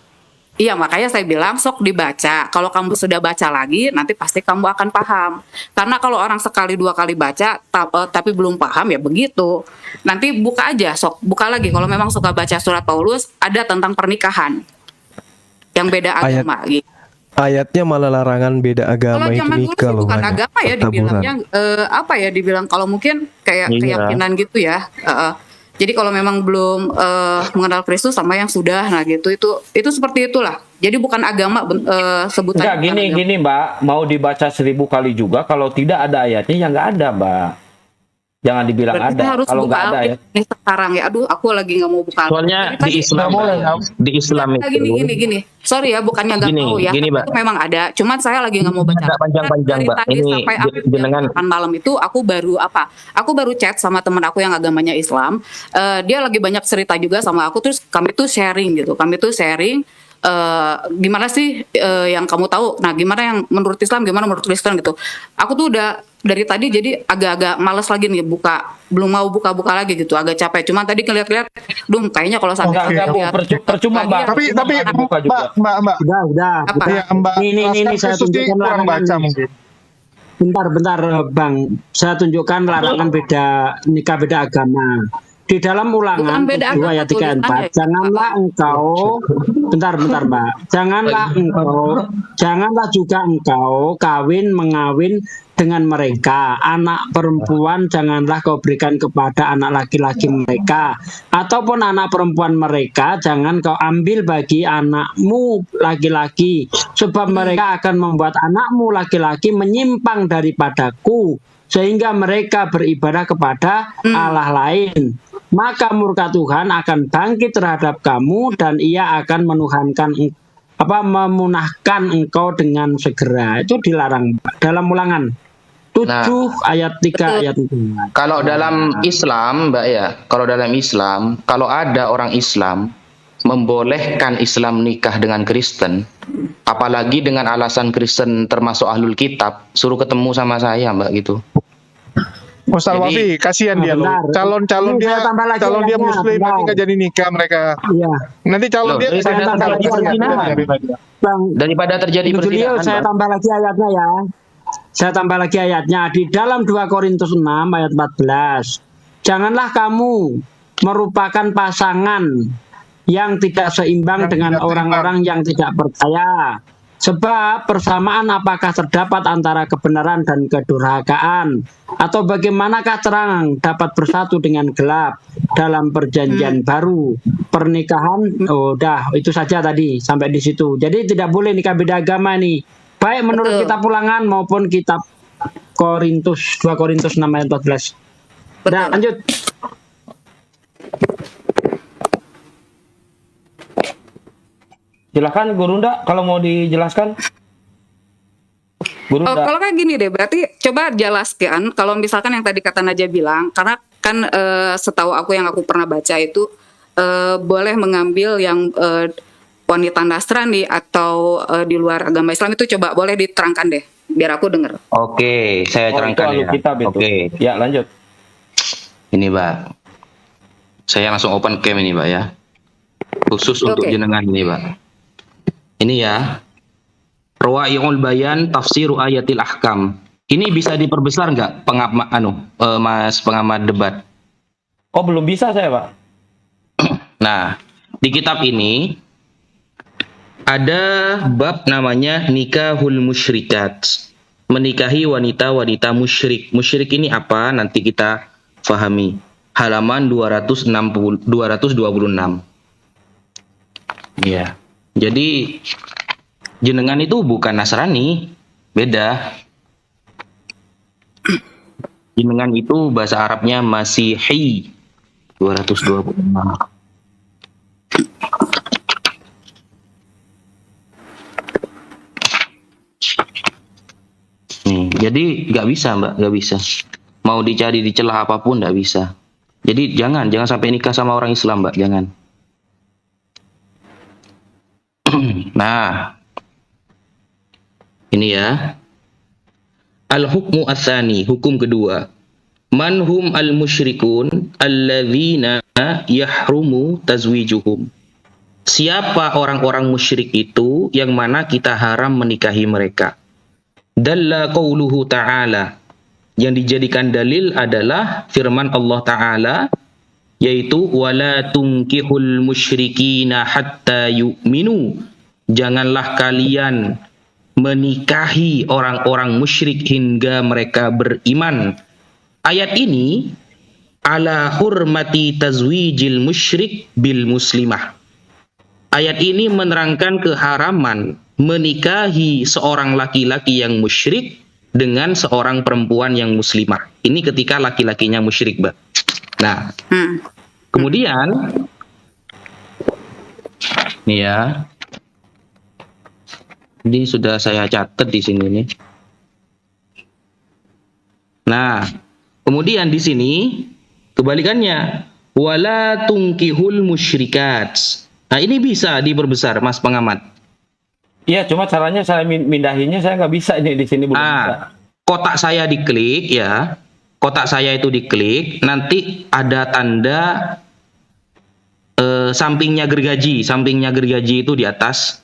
Iya, makanya saya bilang sok dibaca. Kalau kamu sudah baca lagi, nanti pasti kamu akan paham. Karena kalau orang sekali dua kali baca tapi belum paham ya begitu. Nanti buka aja, sok buka lagi. Kalau memang suka baca surat Paulus, ada tentang pernikahan yang beda agama. Ayatnya malah larangan beda agama kalau itu zaman dulu nikah sih loh. bukan agama ya, dibilangnya dibilang kalau mungkin kayak keyakinan gitu ya. Jadi kalau memang belum mengenal Kristus sama yang sudah, nah gitu itu seperti itulah. Jadi bukan agama sebutan. Enggak, gini Mbak, mau dibaca 1000 kali juga kalau tidak ada ayatnya ya nggak ada Mbak. Jangan dibilang berarti ada harus kalau buka nggak ada ya. Ini sekarang ya, aduh aku lagi nggak mau buka. Soalnya di Islam itu. Gini. Sorry ya, bukannya nggak mau ya. Gini, Mbak. Itu memang ada. Cuman saya lagi nggak mau baca. Nggak panjang-panjang, Dari Mbak. tadi Ini sampai jenengan malam itu aku baru chat sama teman aku yang agamanya Islam. Dia lagi banyak cerita juga sama aku. Terus kami tuh sharing gitu. Gimana sih yang kamu tahu? Nah, gimana yang menurut Islam, gimana menurut Kristen gitu. Aku tuh udah dari tadi jadi agak-agak malas lagi nih belum mau buka-buka lagi gitu, agak capek. Cuma tadi ngeliat-liat, kayaknya kalau sampai percuma Mbak. Tapi Mbak. Udah. Apa? Ya, Mbak. Ini saya tunjukkan kurang baca larangan. mungkin. Bentar, Bang. Saya tunjukkan larangan nikah beda agama. Di Di dalam ulangan Bukan beda 7 agama ayat 3 dan 4, tulisannya. janganlah engkau, bentar Mbak, janganlah juga engkau mengawin dengan mereka. Anak perempuan janganlah kau berikan kepada anak laki-laki mereka, ataupun anak perempuan mereka jangan kau ambil bagi anakmu laki-laki, sebab mereka akan membuat anakmu laki-laki menyimpang daripadaku, sehingga mereka beribadah kepada Allah lain. Maka murka Tuhan akan bangkit terhadap kamu dan ia akan memunahkan engkau dengan segera. Itu dilarang dalam ulangan 7 ayat 3 ayat 4. Kalau dalam Islam, Mbak ya, kalau ada orang Islam membolehkan Islam nikah dengan Kristen, apalagi dengan alasan Kristen termasuk ahlul kitab, suruh ketemu sama saya, Mbak, gitu. Ustaz Wafi, kasihan dia loh. Calon dia muslim nanti nggak jadi nikah mereka. Iya. Nanti calon dia Daripada terjadi perzinahan. Daripada terjadi perzinahan. Saya tambah lagi ayatnya ya. Saya tambah lagi ayatnya di dalam 2 Korintus 6 ayat 14. Janganlah kamu merupakan pasangan yang tidak seimbang dengan orang-orang yang tidak percaya. Sebab persamaan apakah terdapat antara kebenaran dan kedurhakaan? Atau bagaimanakah terang dapat bersatu dengan gelap dalam perjanjian baru? Pernikahan, itu saja tadi, sampai di situ. Jadi tidak boleh nikah beda agama nih. Baik menurut kitab ulangan maupun kitab 2 Korintus 6 ayat 14. Udah, lanjut. Silakan Guru Nda kalau mau dijelaskan. Guru Nda. Kalau kayak gini deh, berarti coba jelaskan kalau misalkan yang tadi kata Najwa bilang, karena kan setahu aku yang aku pernah baca itu boleh mengambil yang wanita Nasrani atau di luar agama Islam itu, coba boleh diterangkan deh biar aku dengar. Oke, saya terangkan ya. Oke. Ya, lanjut. Ini, Mbak. Saya langsung open cam ini, Mbak ya. Khusus untuk jenengan ini, Mbak. Ini ya. Rawai'ul Bayan Tafsiru Ayatil Ahkam. Ini bisa diperbesar nggak Mas pengamat debat? Oh, belum bisa saya, Pak. Nah, di kitab ini ada bab namanya nikahul musyrikat. Menikahi wanita-wanita musyrik. Musyrik ini apa? Nanti kita fahami. Halaman 226. Ya. Jadi jenengan itu bukan Nasrani, beda. Jenengan itu bahasa Arabnya Masihi. 226. Jadi nggak bisa, Mbak, nggak bisa. Mau dicari di celah apapun nggak bisa. Jadi jangan sampai nikah sama orang Islam, Mbak, jangan. Nah, ini ya. Al-hukmu ats-tsani, hukum kedua. Manhum al-musyrikun alladzina yahrumu tazwijuhum. Siapa orang-orang musyrik itu yang mana kita haram menikahi mereka? Dalla qauluhu ta'ala. Yang dijadikan dalil adalah firman Allah Ta'ala, yaitu wala tunkihul musyrikina hatta yu'minu. Janganlah kalian menikahi orang-orang musyrik hingga mereka beriman. Ayat ini ala hurmati tazwijil musyrik bil muslimah. Ayat ini menerangkan keharaman menikahi seorang laki-laki yang musyrik dengan seorang perempuan yang muslimah. Ini ketika laki-lakinya musyrik, Mbak. Nah, kemudian nih ya. Ini sudah saya catat di sini nih. Nah, kemudian di sini kebalikannya, wala tunkihul musyrikat. Nah, ini bisa diperbesar, Mas pengamat. Iya, cuma caranya saya mindahinnya saya nggak bisa ini di sini belum bisa. Kotak saya diklik ya. Kotak saya itu diklik, nanti ada tanda sampingnya gergaji itu di atas.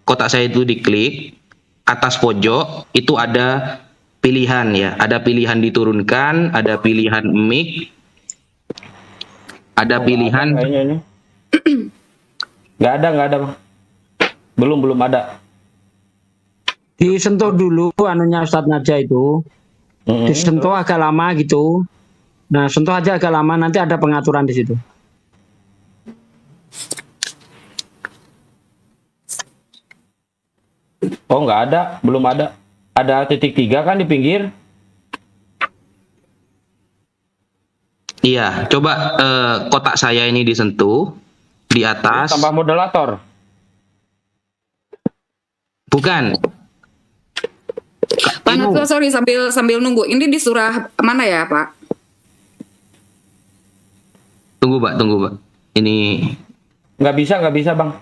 Kotak saya itu diklik, atas pojok itu ada pilihan ya, ada pilihan diturunkan, ada pilihan mic, Ada pilihan. Kayaknya ini. Nggak ada Bang. Belum ada. Disentuh dulu anunya Ustadz Naja itu. Disentuh agak lama gitu. Nah, sentuh aja agak lama, nanti ada pengaturan di situ. Oh, nggak ada, belum ada. Ada titik 3 kan di pinggir? Iya, coba kotak saya ini disentuh di atas. Tambah moderator. Bukan. Pak Natswa, sorry sambil nunggu. Ini di surah mana ya, Pak? Tunggu, Pak. Ini Nggak bisa, Bang.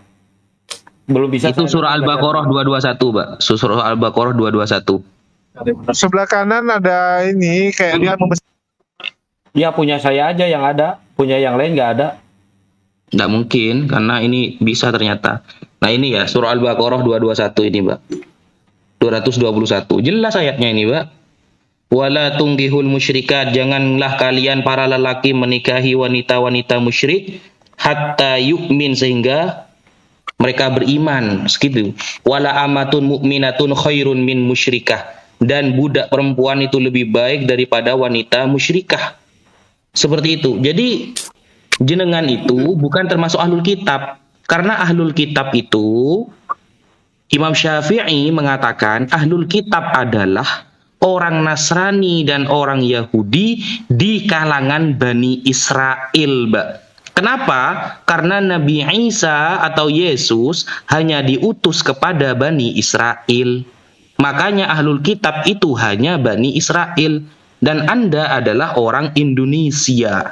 Belum bisa. itu surah Al-Baqarah 221, Pak. Surah Al-Baqarah 221. Sebelah kanan ada ini kayak dia membesar. Ya, punya saya aja yang ada. Punya yang lain nggak ada. Nggak mungkin, karena ini bisa ternyata. Nah ini ya, surah Al-Baqarah 221 ini, Pak. 221. Jelas ayatnya ini, Pak. Wala tungkihul musyrikat, janganlah kalian para lelaki menikahi wanita-wanita musyrik hatta yu'min, sehingga mereka beriman, segitu. Wala amatun mu'minatun khairun min musyrikah, dan budak perempuan itu lebih baik daripada wanita musyrikah. Seperti itu. Jadi jenengan itu bukan termasuk ahlul kitab, karena ahlul kitab itu Imam Syafi'i mengatakan ahlul kitab adalah orang Nasrani dan orang Yahudi di kalangan Bani Israel, Mbak. Kenapa? Karena Nabi Isa atau Yesus hanya diutus kepada Bani Israel. Makanya ahlul kitab itu hanya Bani Israel. Dan Anda adalah orang Indonesia.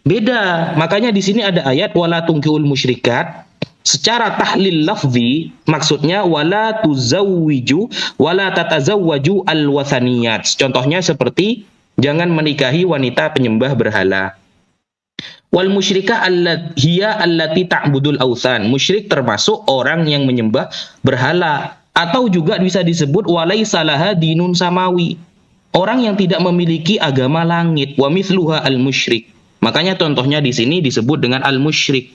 Beda. Makanya di sini ada ayat wala tungkiul musyrikat. Secara tahlil lafzi maksudnya wala tuzawwiju wala tatazawwaju al-wathaniyat. Contohnya seperti jangan menikahi wanita penyembah berhala. Wal musyrikah hiya allati ta'budul authan. Musyrik termasuk orang yang menyembah berhala, atau juga bisa disebut walaisa laha dinun samawi. Orang yang tidak memiliki agama langit, wa mithluha al-musyrik. Makanya contohnya di sini disebut dengan al-musyrik.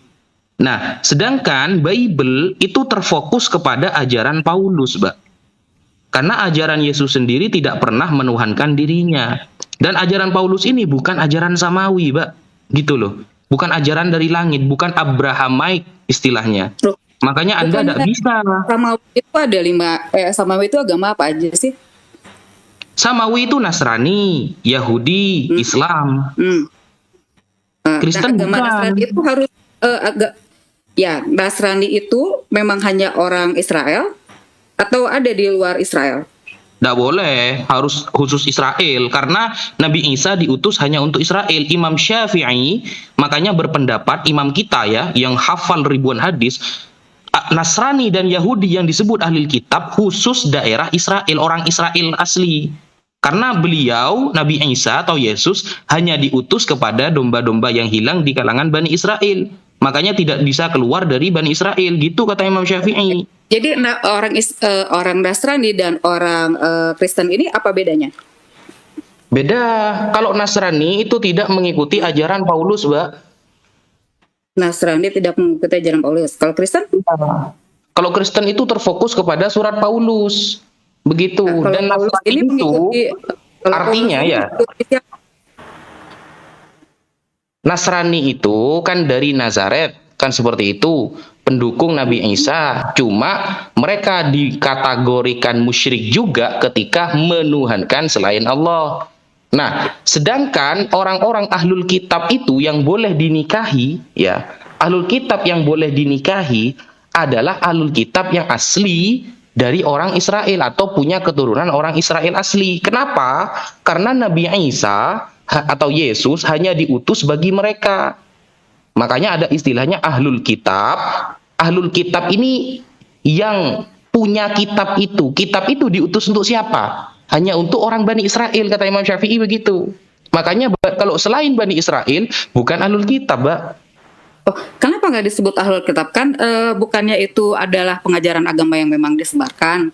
Nah, sedangkan Bible itu terfokus kepada ajaran Paulus, Mbak. Karena ajaran Yesus sendiri tidak pernah menuhankan dirinya. Dan ajaran Paulus ini bukan ajaran samawi, Mbak. Gitu loh. Bukan ajaran dari langit, bukan Abrahamaik istilahnya. Loh, makanya Anda tidak bisa. Samawi itu ada Samawi itu agama apa aja sih? Samawi itu Nasrani, Yahudi, Islam. Kristen agama bukan. Nasrani itu harus Nasrani itu memang hanya orang Israel atau ada di luar Israel? Tidak boleh, harus khusus Israel. Karena Nabi Isa diutus hanya untuk Israel. Imam Syafi'i makanya berpendapat, imam kita ya, yang hafal ribuan hadis, Nasrani dan Yahudi yang disebut ahli kitab khusus daerah Israel, orang Israel asli. Karena beliau, Nabi Isa atau Yesus, hanya diutus kepada domba-domba yang hilang di kalangan Bani Israel. Makanya tidak bisa keluar dari Bani Israel, gitu kata Imam Syafi'i. Jadi orang Nasrani dan orang Kristen ini apa bedanya? Beda. Kalau Nasrani itu tidak mengikuti ajaran Paulus, Mbak. Nasrani tidak mengikuti ajaran Paulus. Kalau Kristen? Kalau Kristen itu terfokus kepada surat Paulus. Begitu. Nah, dan Nasrani itu artinya ya. Nasrani itu kan dari Nazaret, kan seperti itu, pendukung Nabi Isa. Cuma mereka dikategorikan musyrik juga ketika menuhankan selain Allah. Nah, sedangkan orang-orang ahlul kitab itu yang boleh dinikahi, ya, ahlul kitab yang boleh dinikahi adalah ahlul kitab yang asli dari orang Israel atau punya keturunan orang Israel asli. Kenapa? Karena Nabi Isa atau Yesus hanya diutus bagi mereka. Makanya ada istilahnya ahlul kitab. Ahlul kitab ini yang punya kitab itu. Kitab itu diutus untuk siapa? Hanya untuk orang Bani Israel, kata Imam Syafi'i begitu. Makanya kalau selain Bani Israel bukan ahlul kitab, Mbak. Oh, kenapa nggak disebut ahlul kitab? Kan bukannya itu adalah pengajaran agama yang memang disebarkan?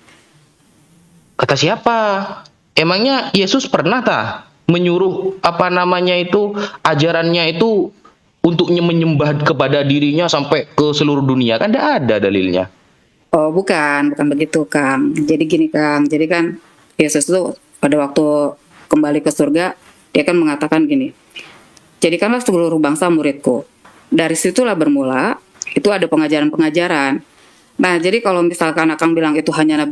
Kata siapa? Emangnya Yesus pernah menyuruh ajarannya itu untuk menyembah kepada dirinya sampai ke seluruh dunia, kan tidak ada dalilnya. Oh, bukan begitu, Kang. Jadi gini, Kang. Jadi kan Yesus itu pada waktu kembali ke surga, dia kan mengatakan gini, jadikanlah seluruh bangsa muridku. Dari situlah bermula, itu ada pengajaran-pengajaran. Nah, jadi kalau misalkan Akang bilang itu hanya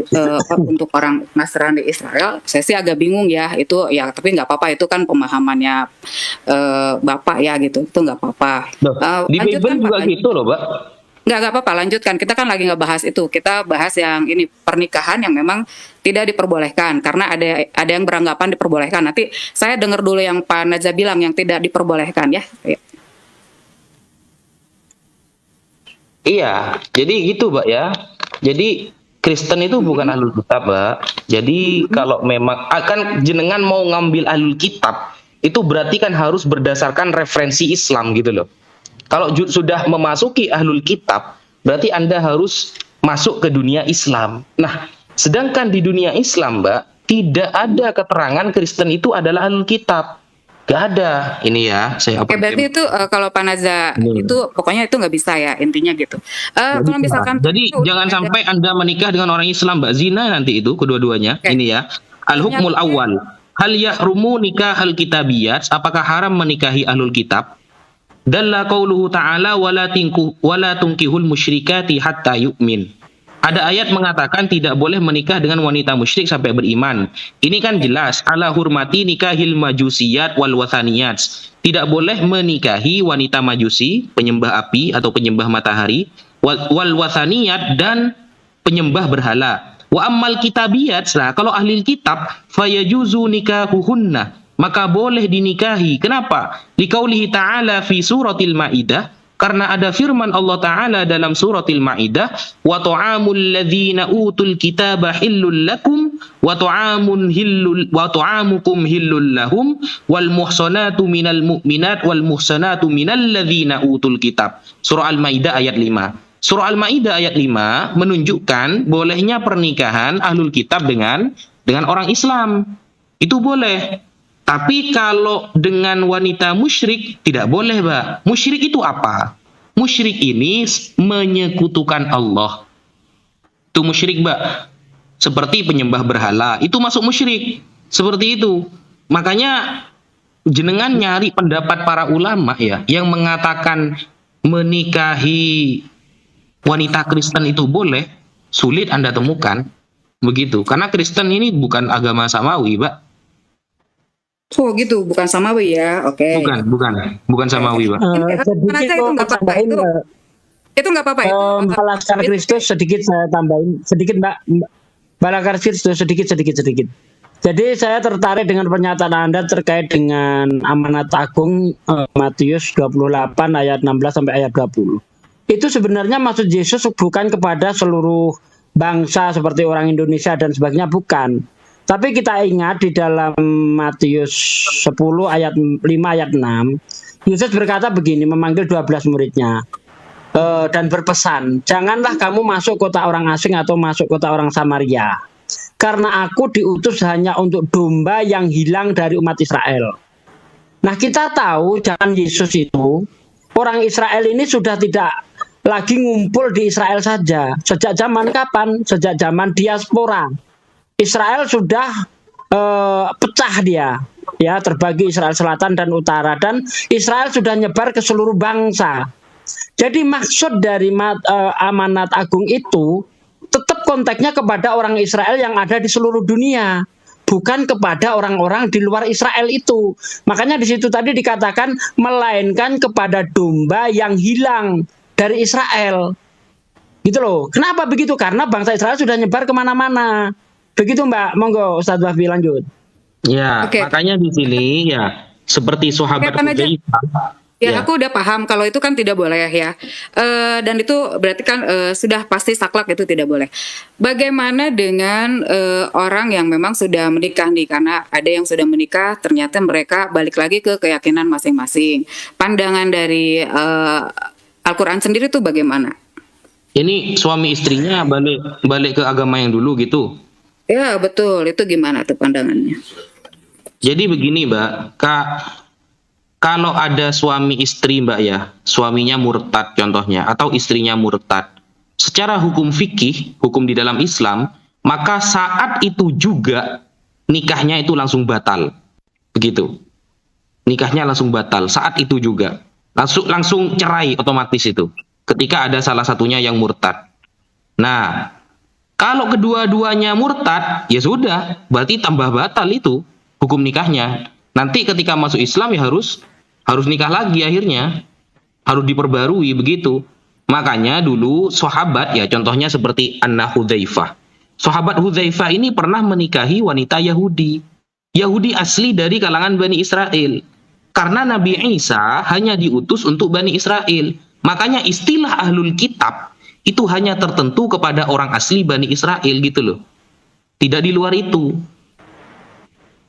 untuk orang Nasrani Israel, saya sih agak bingung ya. Itu ya, tapi nggak apa-apa. Itu kan pemahamannya Bapak ya gitu. Itu nggak apa-apa. Di Bible juga Pak, gitu loh, Mbak. nggak apa-apa, lanjutkan. Kita kan lagi nggak bahas itu. Kita bahas yang ini, pernikahan yang memang tidak diperbolehkan. Karena ada yang beranggapan diperbolehkan. Nanti saya dengar dulu yang Pak Naza bilang yang tidak diperbolehkan ya. Iya, jadi gitu, Mbak ya. Jadi Kristen itu bukan ahlul kitab, Mbak. Jadi kalau memang akan jenengan mau ngambil ahlul kitab, itu berarti kan harus berdasarkan referensi Islam gitu loh. Kalau sudah memasuki ahlul kitab, berarti Anda harus masuk ke dunia Islam. Nah, sedangkan di dunia Islam, Mbak, tidak ada keterangan Kristen itu adalah ahlul kitab. Gak ada. Ini ya, saya Oke, berarti itu kalau Pak Naza itu pokoknya itu nggak bisa ya, intinya gitu. Kalau misalkan jadi jangan sampai Anda menikah dengan orang Islam, Mbak. Zina nanti itu kedua-duanya. Oke. Ini ya. Al-hukmul awal. Hal yahrumu nikah al-kitabiyat, apakah haram menikahi ahlul kitab? Dalla qauluhu ta'ala wala tunkihul musyrikati hatta yu'min. Ada ayat mengatakan tidak boleh menikah dengan wanita musyrik sampai beriman. Ini kan jelas ala hurmati nikahil majusiyat wal wathaniyat. Tidak boleh menikahi wanita majusi, penyembah api atau penyembah matahari, wal wathaniyat dan penyembah berhala. Wa ammal kitabiyat, kalau ahli kitab fayajuzu nikahuhunna, maka boleh dinikahi. Kenapa? Liqaulihi ta'ala fi suratil Maidah, karena ada firman Allah Ta'ala dalam suratil Maidah, wa ta'amul ladzina utul kitaba hillul lakum wa ta'amukum hillul lahum wal muhsanatu minal mu'minat wal muhsanatu minal ladzina utul kitab. Surah Al-Maidah ayat 5. Surah Al-Maidah ayat 5 menunjukkan bolehnya pernikahan ahlul kitab dengan orang Islam. Itu boleh. Tapi kalau dengan wanita musyrik tidak boleh, Mbak. Musyrik itu apa? Musyrik ini menyekutukan Allah. Itu musyrik, Mbak. Seperti penyembah berhala, itu masuk musyrik. Seperti itu. Makanya jenengan nyari pendapat para ulama ya yang mengatakan menikahi wanita Kristen itu boleh, sulit Anda temukan. Begitu. Karena Kristen ini bukan agama samawi, Mbak. Oh gitu, bukan samawi ya, oke. Bukan samawi, Pak. Sedikit itu nggak apa-apa, itu nggak apa-apa. Balakar Kristus sedikit saya tambahin, sedikit Mbak. Balakar Kristus sedikit. Jadi saya tertarik dengan pernyataan Anda terkait dengan amanat agung Matius 28 ayat 16 sampai ayat 20. Itu sebenarnya maksud Yesus bukan kepada seluruh bangsa seperti orang Indonesia dan sebagainya, bukan. Tapi kita ingat di dalam Matius 10 ayat 5 ayat 6, Yesus berkata begini, memanggil 12 muridnya dan berpesan, janganlah kamu masuk kota orang asing atau masuk kota orang Samaria, karena aku diutus hanya untuk domba yang hilang dari umat Israel. Nah, kita tahu zaman Yesus itu, orang Israel ini sudah tidak lagi ngumpul di Israel saja. Sejak zaman kapan? Sejak zaman diaspora. Israel sudah pecah dia, ya, terbagi Israel Selatan dan Utara, dan Israel sudah nyebar ke seluruh bangsa. Jadi maksud dari amanat agung itu tetap konteksnya kepada orang Israel yang ada di seluruh dunia, bukan kepada orang-orang di luar Israel itu. Makanya di situ tadi dikatakan melainkan kepada domba yang hilang dari Israel. Gitu loh. Kenapa begitu? Karena bangsa Israel sudah nyebar kemana-mana. Begitu Mbak, monggo Ustadz Wahbi lanjut. Ya, makanya di sini ya seperti sahabat Hudzaifah. Ya, aku udah paham kalau itu kan tidak boleh ya. Dan itu berarti kan sudah pasti saklek, itu tidak boleh. Bagaimana dengan orang yang memang sudah menikah nih, karena ada yang sudah menikah ternyata mereka balik lagi ke keyakinan masing-masing. Pandangan dari Al-Quran sendiri tuh bagaimana? Ini suami istrinya balik ke agama yang dulu gitu. Ya betul, itu gimana tuh pandangannya? Jadi begini Mbak, kalau ada suami istri Mbak ya, suaminya murtad contohnya, atau istrinya murtad, secara hukum fikih, hukum di dalam Islam, maka saat itu juga nikahnya itu langsung batal. Begitu. Nikahnya langsung batal saat itu juga. Langsung cerai otomatis itu. Ketika ada salah satunya yang murtad. Nah, kalau kedua-duanya murtad, ya sudah, berarti tambah batal itu hukum nikahnya. Nanti ketika masuk Islam ya harus nikah lagi akhirnya. Harus diperbarui begitu. Makanya dulu sahabat ya contohnya seperti Anna Hudzaifah. Sahabat Hudzaifah ini pernah menikahi wanita Yahudi. Yahudi asli dari kalangan Bani Israel. Karena Nabi Isa hanya diutus untuk Bani Israel. Makanya istilah ahlul kitab itu hanya tertentu kepada orang asli Bani Israel gitu loh. Tidak di luar itu.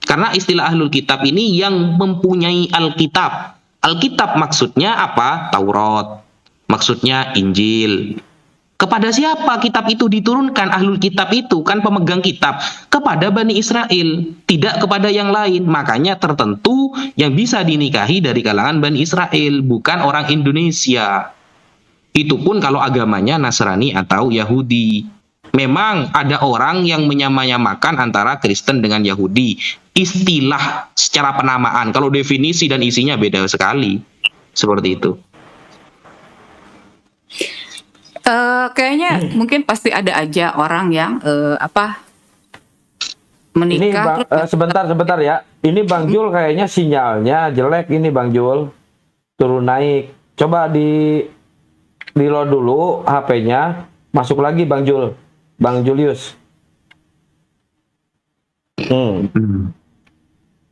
Karena istilah ahlul kitab ini yang mempunyai Alkitab. Alkitab maksudnya apa? Taurat. Maksudnya Injil. Kepada siapa kitab itu diturunkan? Ahlul kitab itu kan pemegang kitab. Kepada Bani Israel. Tidak kepada yang lain. Makanya tertentu yang bisa dinikahi dari kalangan Bani Israel. Bukan orang Indonesia. Itu pun kalau agamanya Nasrani atau Yahudi. Memang ada orang yang menyamakan antara Kristen dengan Yahudi. Istilah secara penamaan. Kalau definisi dan isinya beda sekali. Seperti itu. Kayaknya mungkin pasti ada aja orang yang Ini menikah. sebentar ya. Ini Bang Jul kayaknya sinyalnya jelek ini Bang Jul. Turun naik. Coba di load dulu HP-nya. Masuk lagi Bang Jul. Bang Julius.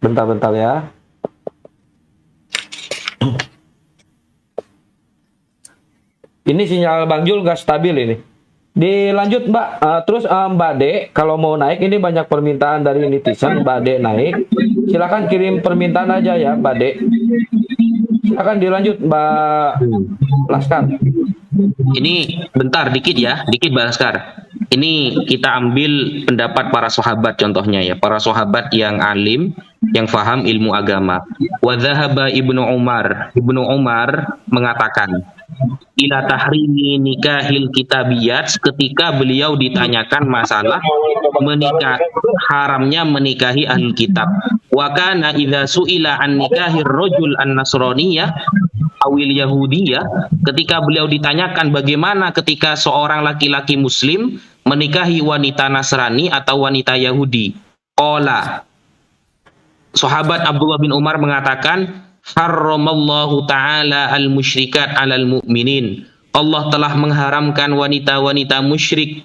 Bentar ya. Ini sinyal Bang Jul gak stabil ini. Dilanjut Mbak. Terus Mbak D, kalau mau naik ini banyak permintaan dari netizen. Mbak D naik. Silakan kirim permintaan aja ya Mbak D. Silakan dilanjut Mbak Laskar. Ini bentar dikit Mbak Laskar. Ini kita ambil pendapat para sahabat contohnya ya. Para sahabat yang alim, yang faham ilmu agama. Wa dhahaba Ibnu Umar. Ibnu Umar mengatakan ila tahrimi nikahil kitabiyat, ketika beliau ditanyakan masalah haramnya menikahi ahli kitab. Wa kana idza suila an nikahir rajul an-nasraniyah awil yahudiyah, ketika beliau ditanyakan bagaimana ketika seorang laki-laki muslim menikahi wanita Nasrani atau wanita Yahudi. Qala, sahabat Abdullah bin Umar mengatakan, harramallahu ta'ala al-musyrikat 'alal mu'minin. Allah telah mengharamkan wanita-wanita musyrik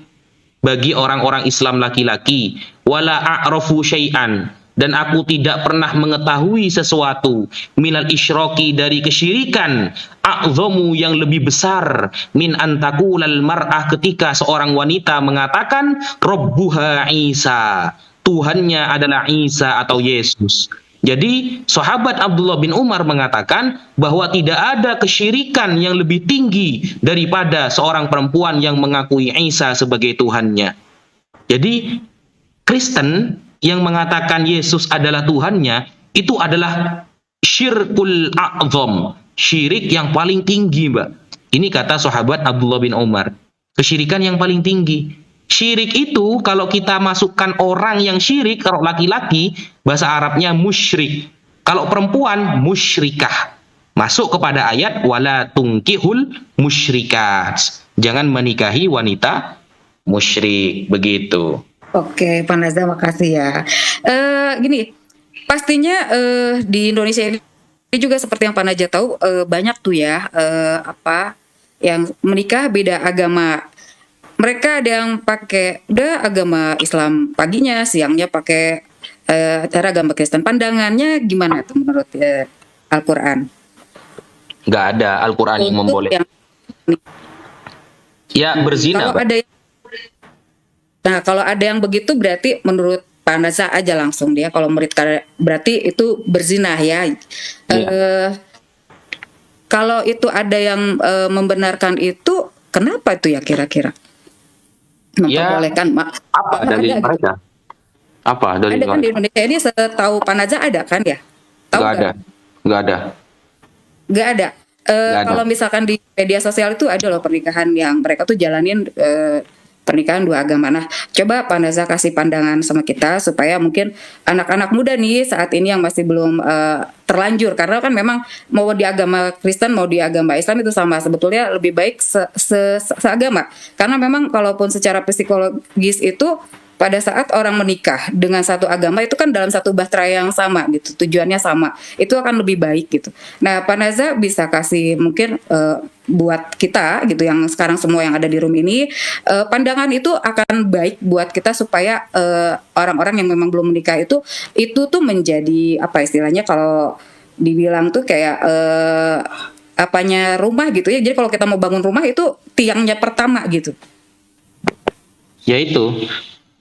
bagi orang-orang Islam laki-laki. Wala a'rafu syai'an, dan aku tidak pernah mengetahui sesuatu minal isyraki, dari kesyirikan, a'zamu, yang lebih besar, min antakulal mar'ah, ketika seorang wanita mengatakan rabbuha Isa, Tuhannya adalah Isa atau Yesus. Jadi sahabat Abdullah bin Umar mengatakan bahwa tidak ada kesyirikan yang lebih tinggi daripada seorang perempuan yang mengakui Isa sebagai Tuhannya. Jadi Kristen yang mengatakan Yesus adalah Tuhannya itu adalah syirkul a'zam, syirik yang paling tinggi, Mbak. Ini kata sahabat Abdullah bin Umar. Kesyirikan yang paling tinggi. Syirik itu kalau kita masukkan orang yang syirik, kalau laki-laki bahasa Arabnya musyrik. Kalau perempuan musyrikah. Masuk kepada ayat wala tungkihul musyrikat. Jangan menikahi wanita musyrik, begitu. Oke, Pak Nazar, makasih ya. Gini, pastinya di Indonesia ini juga seperti yang Pak Najah tahu, banyak tuh ya yang menikah beda agama. Mereka ada yang pakai udah agama Islam paginya, siangnya pakai cara agama Kristen. Pandangannya gimana tuh menurut Al-Quran? Nggak ada Al-Quran yang membolehkan. Ya berzina. Kalau ada yang begitu berarti menurut Pak Nazar aja langsung dia. Kalau murid berarti itu berzina ya. Kalau itu ada yang membenarkan itu, kenapa itu ya kira-kira? Memperbolehkan apa dalil mereka? Apa dalil ada kan di Indonesia ini, setahu Pak Nazar ada kan ya? Tahu nggak ada. Nggak ada. Nggak ada. Kalau misalkan di media sosial itu ada loh pernikahan yang mereka tuh jalanin pernikahan dua agama. Nah, coba Pak Naza kasih pandangan sama kita supaya mungkin anak-anak muda nih saat ini yang masih belum terlanjur, karena kan memang mau di agama Kristen mau di agama Islam itu sama, sebetulnya lebih baik seagama, karena memang kalaupun secara psikologis itu pada saat orang menikah dengan satu agama itu kan dalam satu bahtera yang sama gitu, tujuannya sama, itu akan lebih baik gitu. Nah, Pak Naza bisa kasih mungkin buat kita gitu yang sekarang semua yang ada di room ini, pandangan itu akan baik buat kita supaya orang-orang yang memang belum menikah itu tuh menjadi apa istilahnya kalau dibilang tuh kayak apanya rumah gitu ya. Jadi kalau kita mau bangun rumah itu tiangnya pertama gitu. Yaitu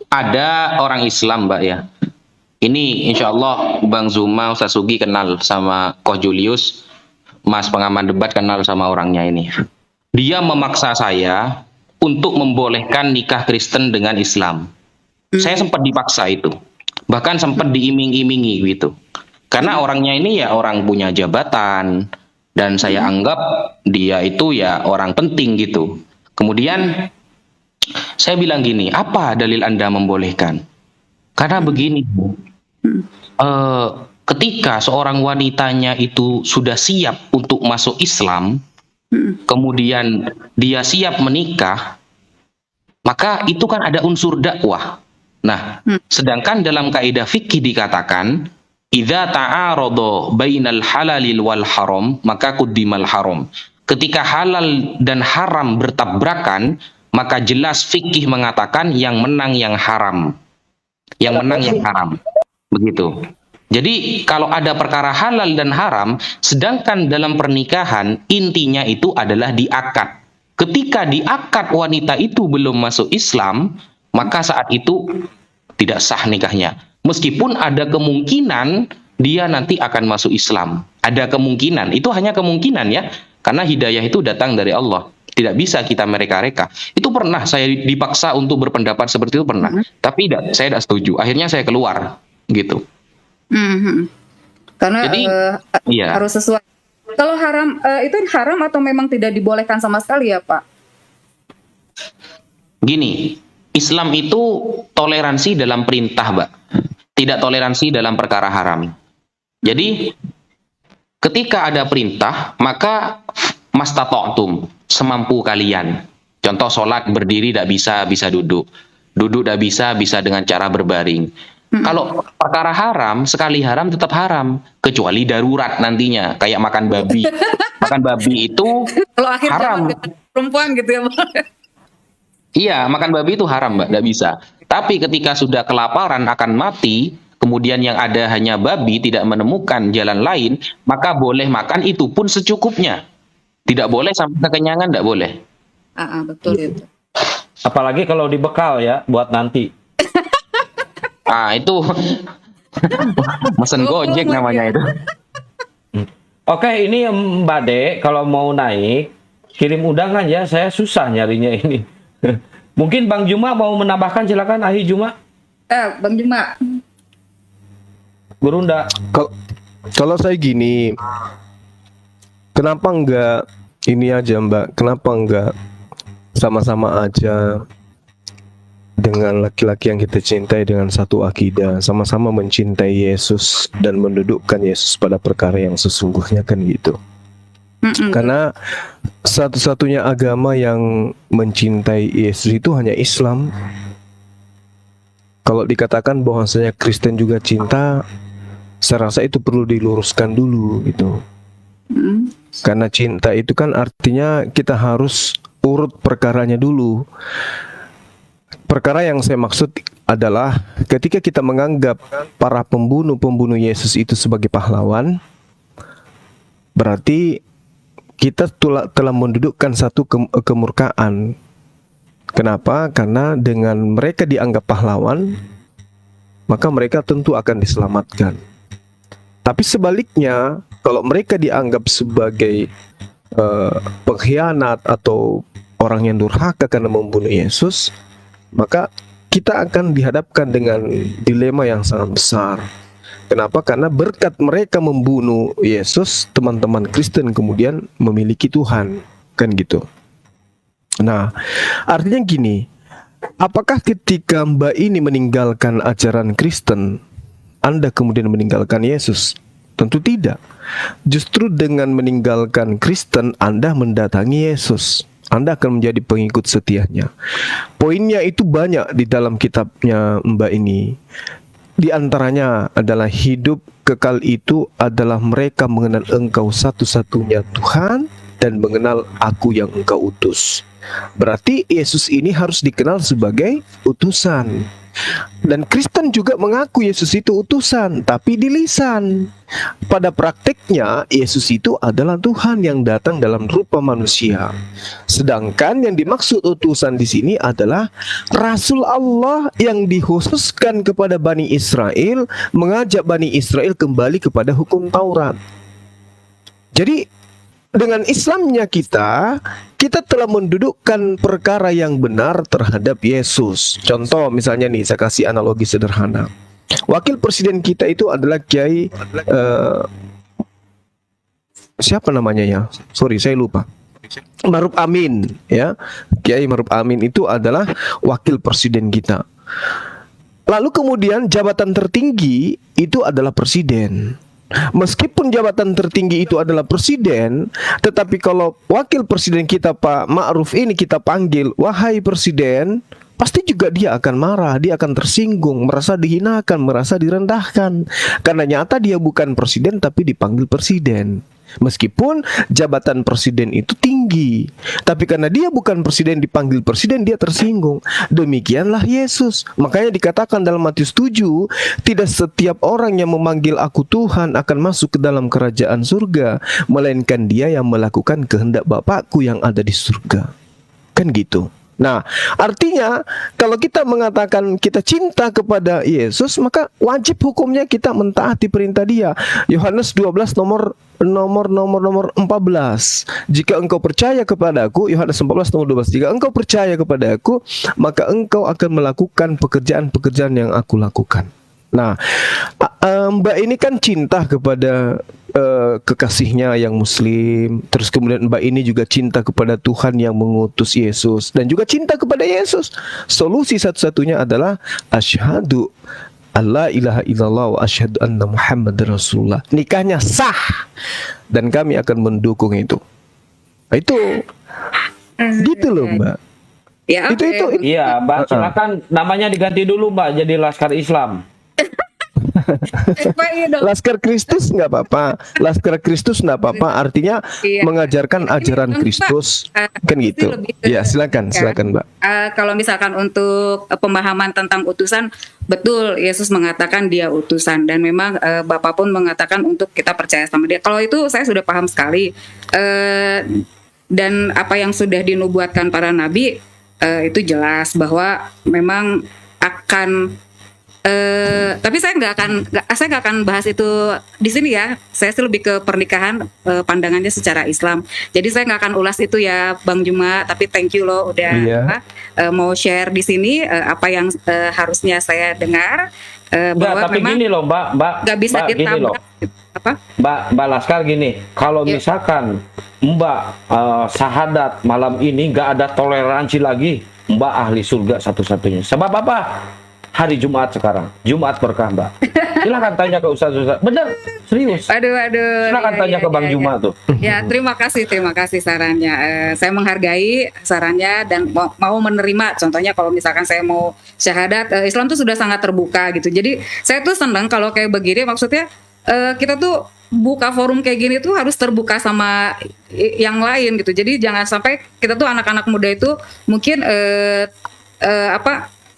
ada orang Islam, Mbak ya. Ini insya Allah Bang Zuma, Ustaz Sugi kenal sama Koh Julius, Mas pengaman debat kenal sama orangnya ini. Dia memaksa saya untuk membolehkan nikah Kristen dengan Islam. Saya sempat dipaksa itu. Bahkan sempat diiming-imingi gitu. Karena orangnya ini ya orang punya jabatan. Dan saya anggap dia itu ya orang penting gitu. Kemudian saya bilang gini, apa dalil Anda membolehkan? Karena begini, ketika seorang wanitanya itu sudah siap untuk masuk Islam, kemudian dia siap menikah, maka itu kan ada unsur dakwah. Nah, sedangkan dalam kaidah fikih dikatakan, idza ta'arada bainal halalil wal haram, maka quddimal haram. Ketika halal dan haram bertabrakan, maka jelas fikih mengatakan yang menang yang haram. Yang menang yang haram. Begitu. Jadi kalau ada perkara halal dan haram, sedangkan dalam pernikahan intinya itu adalah di akad. Ketika di akad wanita itu belum masuk Islam, maka saat itu tidak sah nikahnya. Meskipun ada kemungkinan dia nanti akan masuk Islam. Ada kemungkinan, itu hanya kemungkinan ya. Karena hidayah itu datang dari Allah. Tidak bisa kita mereka-reka. Itu pernah saya dipaksa untuk berpendapat seperti itu pernah. Tapi saya tidak setuju. Akhirnya saya keluar gitu. Karena jadi, iya. harus sesuai. Kalau haram itu haram atau memang tidak dibolehkan sama sekali ya Pak? Gini, Islam itu toleransi dalam perintah, Mbak. Tidak toleransi dalam perkara haram. Jadi ketika ada perintah, maka mastata'tum, semampu kalian. Contoh sholat berdiri tidak bisa, bisa duduk. Duduk tidak bisa, bisa dengan cara berbaring. Kalau perkara haram, sekali haram tetap haram. Kecuali darurat nantinya, kayak makan babi. Makan babi itu kalau akhir haram. Perempuan gitu ya Pak. Iya, makan babi itu haram, Mbak, tidak bisa. Tapi ketika sudah kelaparan akan mati, kemudian yang ada hanya babi, tidak menemukan jalan lain, maka boleh makan itu pun secukupnya. Tidak boleh sampai kekenyangan, tidak boleh. Betul itu. Apalagi kalau dibekal ya, buat nanti. Itu mesen Gojek namanya itu. Oke, ini Mbak De, kalau mau naik, kirim undangan ya, saya susah nyarinya ini. Mungkin Bang Juma mau menambahkan, silakan Ahi Juma. Bang Juma. Gurunda. Kalau saya gini, kenapa enggak ini aja Mbak? Kenapa enggak sama-sama aja dengan laki-laki yang kita cintai dengan satu akidah, sama-sama mencintai Yesus dan mendudukkan Yesus pada perkara yang sesungguhnya kan gitu. Karena satu-satunya agama yang mencintai Yesus itu hanya Islam. Kalau dikatakan bahwasanya Kristen juga cinta, saya rasa itu perlu diluruskan dulu gitu. Karena cinta itu kan artinya kita harus urut perkaranya dulu. Perkara yang saya maksud adalah ketika kita menganggap para pembunuh Yesus itu sebagai pahlawan, berarti kita telah mendudukkan satu kemurkaan. Kenapa? Karena dengan mereka dianggap pahlawan, maka mereka tentu akan diselamatkan. Tapi sebaliknya, kalau mereka dianggap sebagai pengkhianat atau orang yang durhaka karena membunuh Yesus, maka kita akan dihadapkan dengan dilema yang sangat besar. Kenapa? Karena berkat mereka membunuh Yesus, teman-teman Kristen kemudian memiliki Tuhan, kan gitu. Nah, artinya gini, apakah ketika Mbak ini meninggalkan ajaran Kristen, Anda kemudian meninggalkan Yesus? Tentu tidak. Justru dengan meninggalkan Kristen, Anda mendatangi Yesus. Anda akan menjadi pengikut setianya. Poinnya itu banyak di dalam kitabnya Mbak ini. Di antaranya adalah hidup kekal itu adalah mereka mengenal Engkau satu-satunya Tuhan dan mengenal Aku yang Engkau utus. Berarti Yesus ini harus dikenal sebagai utusan. Dan Kristen juga mengaku Yesus itu utusan, tapi di lisan. Pada prakteknya, Yesus itu adalah Tuhan yang datang dalam rupa manusia. Sedangkan yang dimaksud utusan di sini adalah Rasul Allah yang dikhususkan kepada Bani Israel, mengajak Bani Israel kembali kepada hukum Taurat. Jadi, dengan Islamnya kita telah mendudukkan perkara yang benar terhadap Yesus. Contoh misalnya nih, saya kasih analogi sederhana. Wakil presiden kita itu adalah Kiai siapa namanya ya? Sorry, saya lupa. Maruf Amin, ya. Kiai Maruf Amin itu adalah wakil presiden kita. Lalu kemudian jabatan tertinggi itu adalah presiden. Meskipun jabatan tertinggi itu adalah presiden, tetapi kalau wakil presiden kita Pak Ma'ruf ini kita panggil, wahai presiden, pasti juga dia akan marah, dia akan tersinggung, merasa dihinakan, merasa direndahkan. Karena nyata dia bukan presiden tapi dipanggil presiden. Meskipun jabatan presiden itu tinggi, tapi karena dia bukan presiden dipanggil presiden, dia tersinggung. Demikianlah Yesus. Makanya dikatakan dalam Matius 7, tidak setiap orang yang memanggil Aku Tuhan akan masuk ke dalam kerajaan surga, melainkan dia yang melakukan kehendak Bapakku yang ada di surga. Kan gitu. Nah, artinya kalau kita mengatakan kita cinta kepada Yesus, maka wajib hukumnya kita mentaati perintah Dia. Yohanes 12 nomor 14. Jika engkau percaya kepadaku, Yohanes 14 nomor 12. Jika engkau percaya kepadaku, maka engkau akan melakukan pekerjaan-pekerjaan yang aku lakukan. Nah, Mbak ini kan cinta kepada kekasihnya yang muslim. Terus kemudian Mbak ini juga cinta kepada Tuhan yang mengutus Yesus, dan juga cinta kepada Yesus. Solusi satu-satunya adalah asyhadu alla ilaha illallah wa asyhadu anna Muhammadar Rasulullah. Nikahnya sah dan kami akan mendukung itu. Itu gitu loh, Mbak. Ya, Itu Iya, Mbak, silakan namanya diganti dulu, Mbak, jadi Laskar Islam. Laskar Kristus nggak apa-apa. Laskar Kristus nggak apa-apa. Artinya mengajarkan ajaran Kristus, kan gitu. Ya, silakan Mbak. Kalau misalkan untuk pemahaman tentang utusan, betul Yesus mengatakan Dia utusan, dan memang Bapak pun mengatakan untuk kita percaya sama Dia. Kalau itu saya sudah paham sekali. Dan apa yang sudah dinubuatkan para nabi itu jelas bahwa memang akan. Tapi saya nggak akan bahas itu di sini ya. Saya sih lebih ke pernikahan, pandangannya secara Islam. Jadi saya nggak akan ulas itu ya, Bang Juma. Tapi thank you loh udah mau share di sini apa yang harusnya saya dengar. Bahwa tapi memang gini loh, Mbak, nggak bisa Mbak, gini loh. Apa? Mbak Laskar gini, kalau misalkan Mbak syahadat malam ini nggak ada toleransi lagi, Mbak ahli surga satu-satunya. Sebab apa? Hari Jumat sekarang, Jumat berkah, Mbak. Silakan tanya ke Ustaz. Bener, serius. Aduh. Silakan tanya ke Bang Juma tuh. Ya, terima kasih sarannya. Saya menghargai sarannya dan mau menerima. Contohnya kalau misalkan saya mau syahadat, Islam tuh sudah sangat terbuka gitu. Jadi saya tuh senang kalau kayak begini. Maksudnya kita tuh buka forum kayak gini tuh harus terbuka sama yang lain gitu. Jadi jangan sampai kita tuh anak-anak muda itu mungkin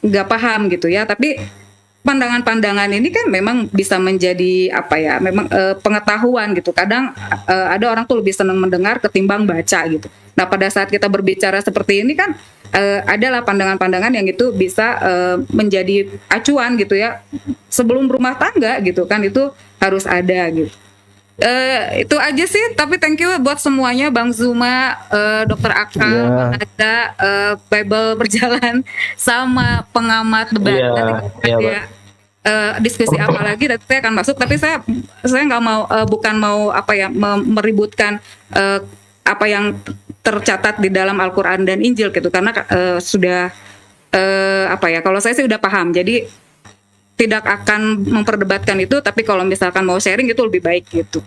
nggak paham gitu ya, tapi pandangan-pandangan ini kan memang bisa menjadi memang pengetahuan gitu. Kadang ada orang tuh lebih senang mendengar ketimbang baca gitu. Nah, pada saat kita berbicara seperti ini kan adalah pandangan-pandangan yang itu bisa menjadi acuan gitu ya sebelum rumah tangga gitu kan, itu harus ada gitu. Itu aja sih, tapi thank you buat semuanya, Bang Zuma, Dr. Aka, Bang Ada, Bible Berjalan, sama pengamat debat. diskusi apa lagi, dan saya akan masuk. Tapi saya nggak mau, bukan mau meributkan apa yang tercatat di dalam Al-Quran dan Injil gitu, karena sudah kalau saya sih udah paham, jadi tidak akan memperdebatkan itu. Tapi kalau misalkan mau sharing itu lebih baik gitu.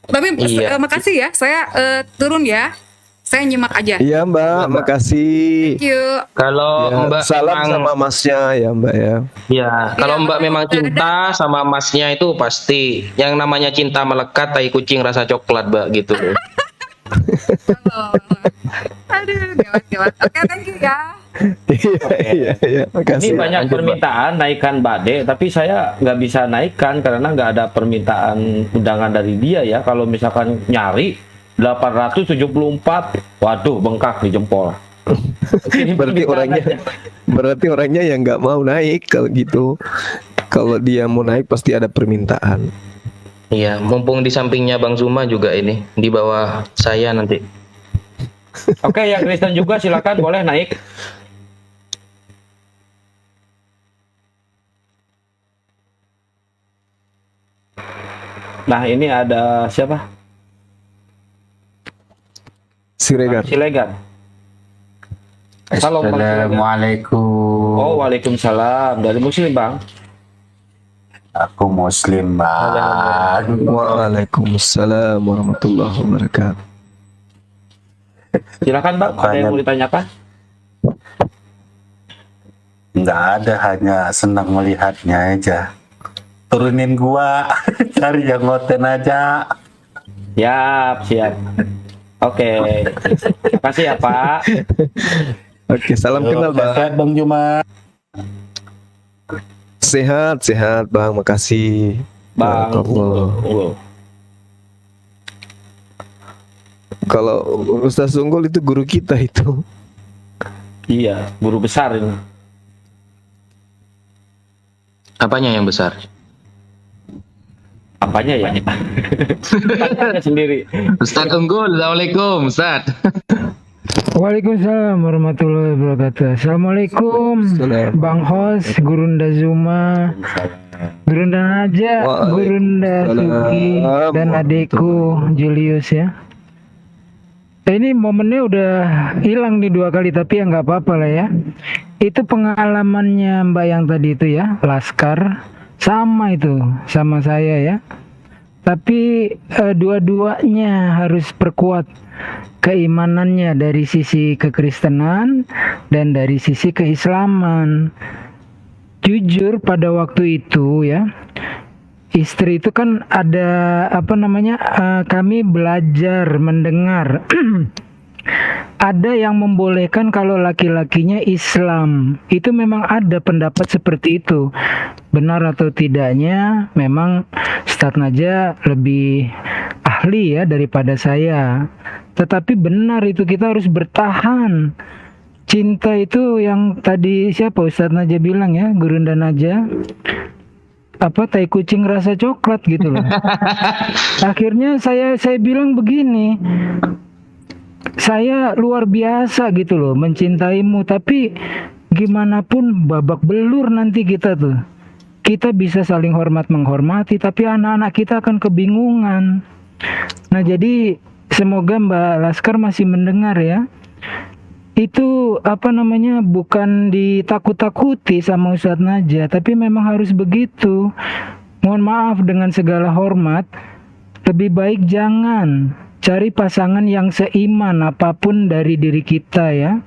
Tapi makasih ya, saya turun ya, saya nyimak aja. Iya Mbak, makasih. Thank you. Kalau Ya, Mbak salam memang, sama Masnya ya Mbak ya. ya, kalau Iya, Mbak memang udah cinta sama Masnya itu pasti. Yang namanya cinta melekat, tai kucing rasa coklat, Mbak, gitu. Aduh, gawat. Oke, thank you ya. Iya, Ini makasih. banyak permintaan naikkan Bade, tapi saya nggak bisa naikkan karena nggak ada permintaan undangan dari dia ya. Kalau misalkan nyari 874, waduh bengkak di jempol. Ini Berarti orangnya yang nggak mau naik kalau gitu. Kalau dia mau naik pasti ada permintaan. Iya, mumpung di sampingnya Bang Zuma juga ini, di bawah saya nanti. Oke, yang Kristen juga silakan boleh naik. Nah, ini ada siapa? Siregar. Silegan. Halo, Bang Silegan. Assalamualaikum. Oh, waalaikumsalam. Dari Muslim, Bang. Aku Muslim, Bang. Waalaikumsalam warahmatullahi wabarakatuh. Silakan, Bang. Ada yang mau ditanyakan? Nggak ada, hanya senang melihatnya aja. Turunin gua, cari yang ngoten aja. Siap. Oke. Terima kasih ya, Pak. Oke, salam kenal Bang. Sehat Bang Juma. Sehat Bang, makasih. Bang. Barakallah. Kalau Ustaz Unggul itu guru kita itu. Iya, guru besar ini. Apanya yang besar? Apanya ya? Tanya sendiri. Ustaz Unggul, Assalamualaikum, Ustaz. Waalaikumsalam warahmatullahi wabarakatuh. Assalamualaikum Bang Hos, Gurunda Zuma, Gurunda Naja, Gurunda Suki, dan adekku Julius ya. Ini momennya udah hilang nih 2 kali, tapi ya nggak apa-apa lah ya. Itu pengalamannya Mbak yang tadi itu ya, Laskar, sama itu, sama saya ya. Tapi dua-duanya harus perkuat keimanannya dari sisi kekristenan dan dari sisi keislaman. Jujur pada waktu itu ya, istri itu kan ada kami belajar mendengar ada yang membolehkan kalau laki-lakinya Islam. Itu memang ada pendapat seperti itu. Benar atau tidaknya memang Ustadz Naja lebih ahli ya daripada saya. Tetapi benar itu, kita harus bertahan. Cinta itu yang tadi siapa Ustadz Naja bilang ya, Gurunda Naja, tai kucing rasa coklat gitu loh. Akhirnya saya bilang begini, saya luar biasa gitu loh mencintaimu, tapi gimana pun babak belur nanti kita tuh. Kita bisa saling hormat menghormati, tapi anak-anak kita akan kebingungan. Nah, jadi semoga Mbak Laskar masih mendengar ya. Itu bukan ditakut-takuti sama Ustadz Naja, tapi memang harus begitu. Mohon maaf dengan segala hormat, lebih baik jangan cari pasangan yang seiman apapun dari diri kita ya.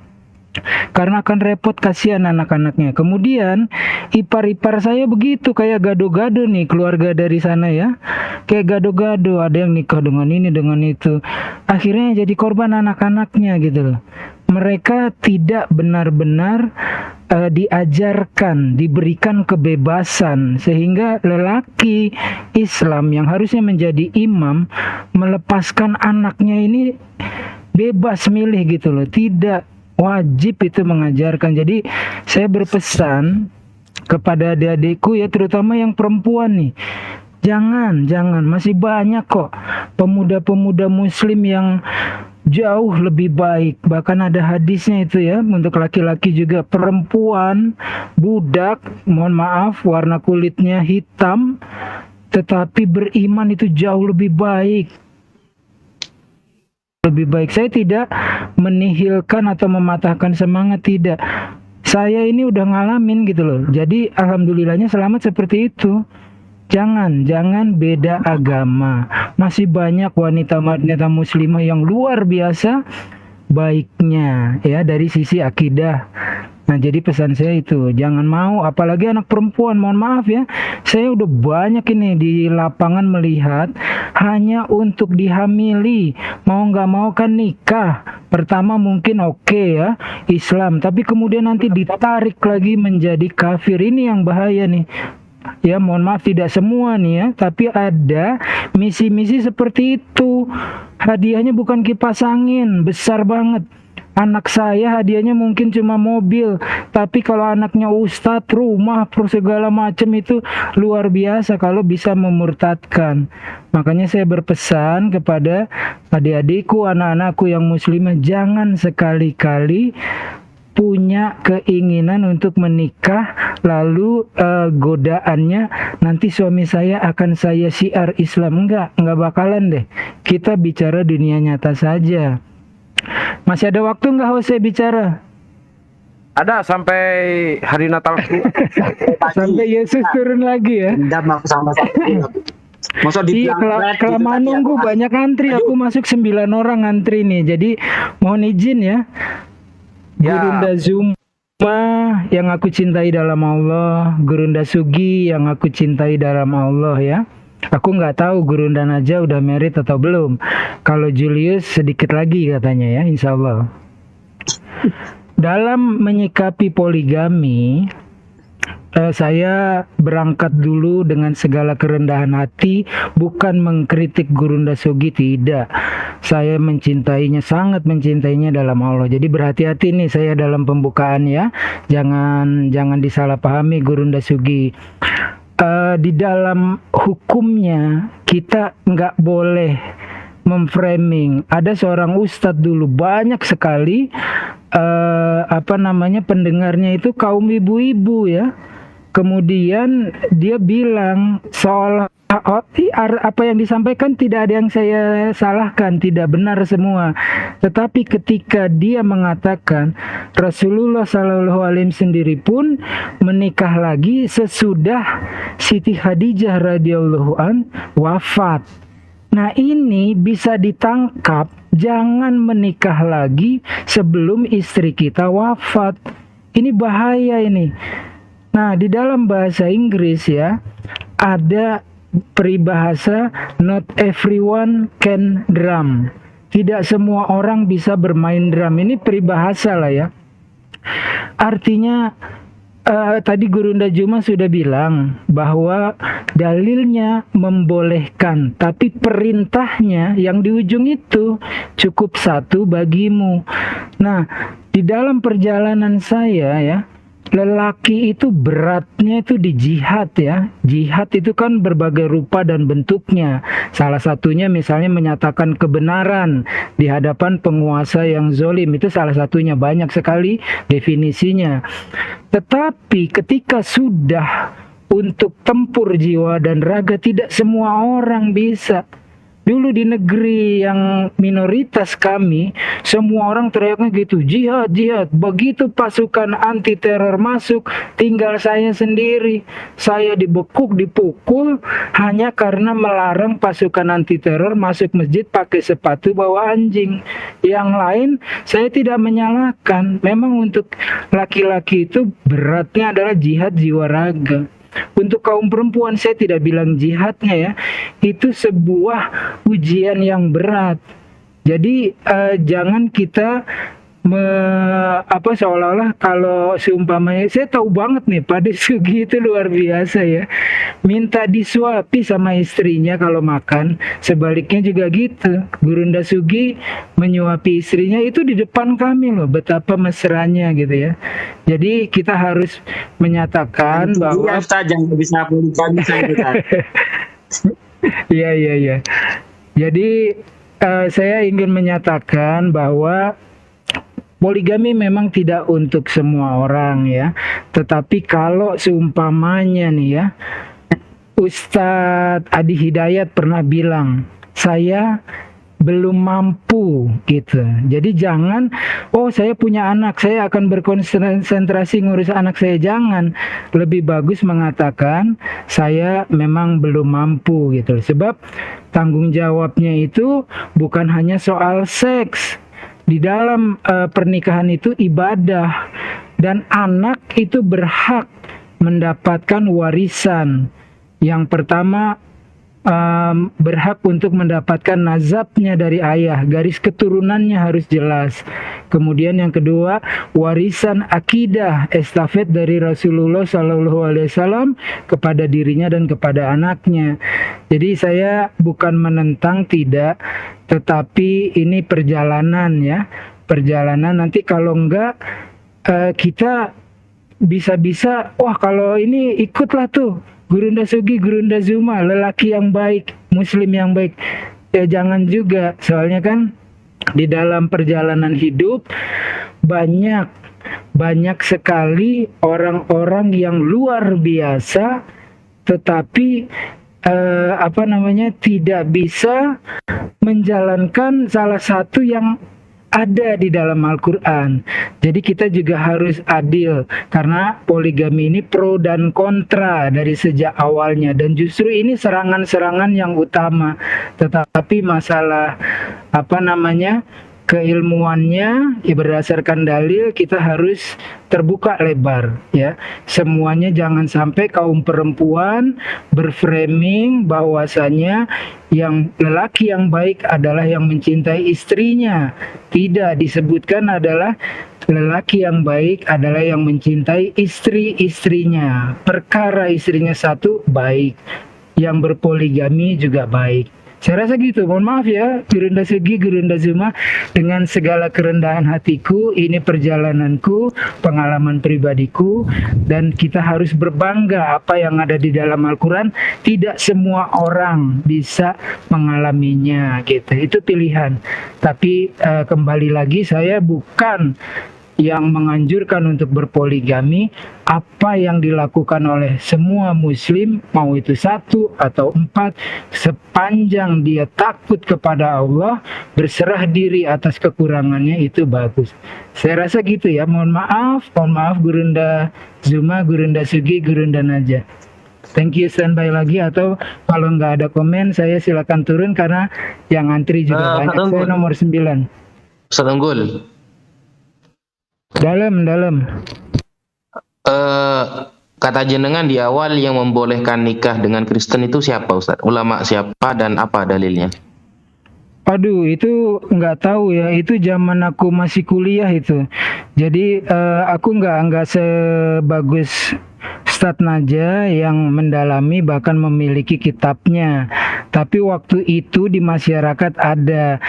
Karena akan repot, kasihan anak-anaknya. Kemudian ipar-ipar saya begitu, kayak gado-gado nih keluarga dari sana ya. Kayak gado-gado, ada yang nikah dengan ini dengan itu. Akhirnya jadi korban anak-anaknya gitu loh. Mereka tidak benar-benar diajarkan, diberikan kebebasan, sehingga lelaki Islam yang harusnya menjadi imam melepaskan anaknya ini bebas milih gitu loh. Tidak wajib itu mengajarkan. Jadi saya berpesan kepada adik-adikku ya, terutama yang perempuan nih, jangan, masih banyak kok pemuda-pemuda muslim yang jauh lebih baik. Bahkan ada hadisnya itu ya, untuk laki-laki juga. Perempuan, budak, mohon maaf, warna kulitnya hitam, tetapi beriman itu jauh lebih baik. Lebih baik. Saya tidak menihilkan atau mematahkan semangat, tidak. Saya ini udah ngalamin gitu loh. Jadi alhamdulillahnya selamat seperti itu. Jangan beda agama. Masih banyak wanita-wanita muslimah yang luar biasa baiknya ya dari sisi akidah. Nah, jadi pesan saya itu, jangan mau, apalagi anak perempuan, mohon maaf ya, saya udah banyak ini di lapangan melihat hanya untuk dihamili, mau nggak mau kan nikah, pertama mungkin oke ya, Islam, tapi kemudian nanti ditarik lagi menjadi kafir, ini yang bahaya nih. Ya mohon maaf tidak semua nih ya, tapi ada misi-misi seperti itu. Hadiahnya bukan kipas angin, besar banget. Anak saya hadiahnya mungkin cuma mobil, tapi kalau anaknya ustadz, rumah, segala macam itu luar biasa kalau bisa memurtadkan. Makanya saya berpesan kepada adik-adikku, anak-anakku yang muslimah, jangan sekali-kali punya keinginan untuk menikah, lalu godaannya nanti suami saya akan saya syiar Islam. Enggak bakalan deh. Kita bicara dunia nyata saja. Masih ada waktu enggak Jose bicara? Ada sampai hari Natal. Sampai Yesus turun lagi ya. Iya, kelamaan nunggu, banyak antri. Aku masuk 9 orang antri nih. Jadi mohon izin ya. Gurunda Zuma yang aku cintai dalam Allah, Gurunda Sugi yang aku cintai dalam Allah ya. Aku nggak tahu Gurunda Naja udah married atau belum. Kalau Julius sedikit lagi katanya ya, insya Allah. Dalam menyikapi poligami, saya berangkat dulu dengan segala kerendahan hati, bukan mengkritik Gurunda Sugi, tidak. Saya mencintainya, sangat mencintainya dalam Allah. Jadi berhati-hati nih saya dalam pembukaan ya, jangan disalahpahami Gurunda Sugi. Di dalam hukumnya kita nggak boleh memframing. Ada seorang ustadz dulu, banyak sekali pendengarnya itu kaum ibu-ibu ya. Kemudian dia bilang seolah apa yang disampaikan tidak ada yang saya salahkan, tidak benar semua. Tetapi ketika dia mengatakan Rasulullah SAW sendiri pun menikah lagi sesudah Siti Khadijah radhiyallahu an wafat. Nah ini bisa ditangkap, jangan menikah lagi sebelum istri kita wafat. Ini bahaya ini. Nah, di dalam bahasa Inggris ya, ada peribahasa not everyone can drum. Tidak semua orang bisa bermain drum. Ini peribahasa lah ya. Artinya tadi Gurunda Juma sudah bilang bahwa dalilnya membolehkan, tapi perintahnya yang di ujung itu cukup satu bagimu. Nah, di dalam perjalanan saya ya, lelaki itu beratnya itu di jihad ya. Jihad itu kan berbagai rupa dan bentuknya. Salah satunya misalnya menyatakan kebenaran di hadapan penguasa yang zolim. Itu salah satunya, banyak sekali definisinya. Tetapi ketika sudah untuk tempur jiwa dan raga, tidak semua orang bisa. Dulu di negeri yang minoritas kami, semua orang teriaknya gitu, jihad, jihad. Begitu pasukan anti teror masuk, tinggal saya sendiri. Saya dibekuk, dipukul, hanya karena melarang pasukan anti teror masuk masjid pakai sepatu bawa anjing. Yang lain, saya tidak menyalahkan. Memang untuk laki-laki itu beratnya adalah jihad jiwa raga. Untuk kaum perempuan saya tidak bilang jihadnya ya, itu sebuah ujian yang berat. Jadi jangan kita seolah-olah kalau seumpamanya, saya tahu banget nih Pak Sugi itu luar biasa ya, minta disuapi sama istrinya kalau makan, sebaliknya juga gitu. Gurunda Sugi menyuapi istrinya itu di depan kami loh, betapa mesranya gitu ya. Jadi kita harus menyatakan bahwa jangan bisa poligami. Iya. Jadi saya ingin menyatakan bahwa poligami memang tidak untuk semua orang ya. Tetapi kalau seumpamanya nih ya, Ustadz Adi Hidayat pernah bilang, saya belum mampu gitu. Jadi jangan, oh saya punya anak, saya akan berkonsentrasi ngurus anak saya. Jangan. Lebih bagus mengatakan saya memang belum mampu gitu. Sebab tanggung jawabnya itu bukan hanya soal seks. Di dalam pernikahan itu ibadah, dan anak itu berhak mendapatkan warisan. Yang pertama, berhak untuk mendapatkan nazabnya dari ayah, garis keturunannya harus jelas. Kemudian yang kedua, warisan akidah estafet dari Rasulullah SAW kepada dirinya dan kepada anaknya. Jadi saya bukan menentang, tidak, tetapi ini perjalanan ya, perjalanan. Nanti kalau enggak kita bisa-bisa, wah kalau ini ikutlah tuh Gurunda Sugi, Gurunda Zuma, lelaki yang baik, muslim yang baik. Ya jangan juga, soalnya kan di dalam perjalanan hidup banyak sekali orang-orang yang luar biasa, tetapi tidak bisa menjalankan salah satu yang ada di dalam Al-Quran. Jadi kita juga harus adil, karena poligami ini pro dan kontra dari sejak awalnya, dan justru ini serangan-serangan yang utama. Tetapi masalah keilmuannya ya, berdasarkan dalil kita harus terbuka lebar ya. Semuanya jangan sampai kaum perempuan berframing bahwasanya yang lelaki yang baik adalah yang mencintai istrinya. Tidak, disebutkan adalah lelaki yang baik adalah yang mencintai istri-istrinya. Perkara istrinya satu baik, yang berpoligami juga baik. Saya rasa gitu. Mohon maaf ya, Gurunda Sugi, Gurunda Zuma, dengan segala kerendahan hatiku, ini perjalananku, pengalaman pribadiku, dan kita harus berbangga apa yang ada di dalam Al-Quran. Tidak semua orang bisa mengalaminya gitu. Itu pilihan. Tapi kembali lagi, saya bukan yang menganjurkan untuk berpoligami. Apa yang dilakukan oleh semua muslim, mau itu 1 atau 4, sepanjang dia takut kepada Allah, berserah diri atas kekurangannya, itu bagus. Saya rasa gitu ya. Mohon maaf Gurunda Zuma, Gurunda Sugi, Gurunda Naja. Thank you, standby lagi, atau kalau nggak ada komen saya silakan turun karena yang antri juga banyak. Saya nomor 9. Ustaz Unggul. Dalam. Kata jenengan di awal yang membolehkan nikah dengan Kristen itu siapa, Ustaz? Ulama siapa dan apa dalilnya? Aduh, itu nggak tahu ya. Itu zaman aku masih kuliah itu. Jadi aku nggak sebagus Ustadz Naja yang mendalami bahkan memiliki kitabnya. Tapi waktu itu di masyarakat ada,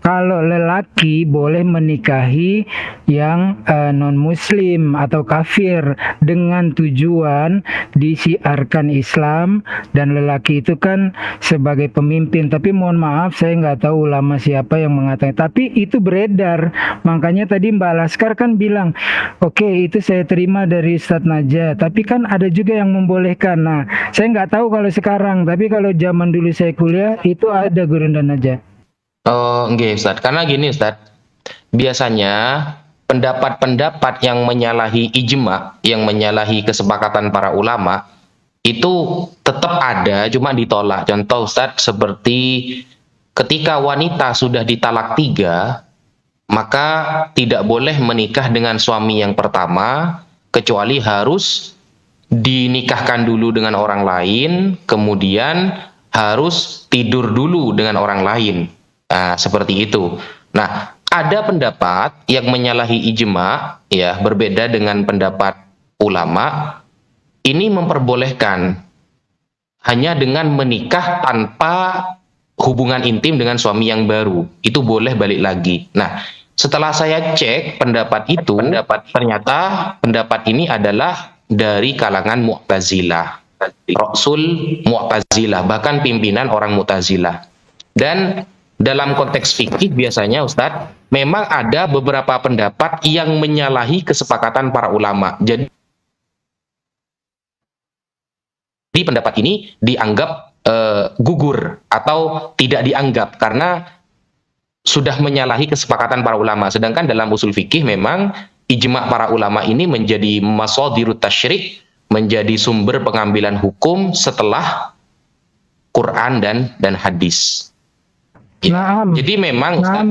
kalau lelaki boleh menikahi yang non-muslim atau kafir dengan tujuan disiarkan Islam, dan lelaki itu kan sebagai pemimpin. Tapi mohon maaf, saya nggak tahu ulama siapa yang mengatakan. Tapi itu beredar. Makanya tadi Mbak Laskar kan bilang, oke, itu saya terima dari Ustadz Naja. Tapi kan ada juga yang membolehkan. Nah, saya nggak tahu kalau sekarang. Tapi kalau zaman dulu saya kuliah, itu ada Gurunda Naja. Oh, enggak Ustaz. Karena gini Ustaz, biasanya pendapat-pendapat yang menyalahi ijma, yang menyalahi kesepakatan para ulama, itu tetap ada, cuma ditolak. Contoh Ustaz, seperti ketika wanita sudah ditalak 3, maka tidak boleh menikah dengan suami yang pertama, kecuali harus dinikahkan dulu dengan orang lain, kemudian harus tidur dulu dengan orang lain. Nah, seperti itu. Nah, ada pendapat yang menyalahi ijma, ya, berbeda dengan pendapat ulama. Ini memperbolehkan hanya dengan menikah tanpa hubungan intim dengan suami yang baru. Itu boleh balik lagi. Nah, setelah saya cek pendapat itu, ternyata pendapat ini adalah dari kalangan Mu'tazilah, Rasul Mu'tazilah, bahkan pimpinan orang Mu'tazilah. Dan dalam konteks fikih biasanya Ustadz, memang ada beberapa pendapat yang menyalahi kesepakatan para ulama. Jadi pendapat ini dianggap gugur atau tidak dianggap karena sudah menyalahi kesepakatan para ulama. Sedangkan dalam usul fikih memang ijma para ulama ini menjadi masadirut tasyrik, menjadi sumber pengambilan hukum setelah Quran dan hadis. Jadi memang Ustaz,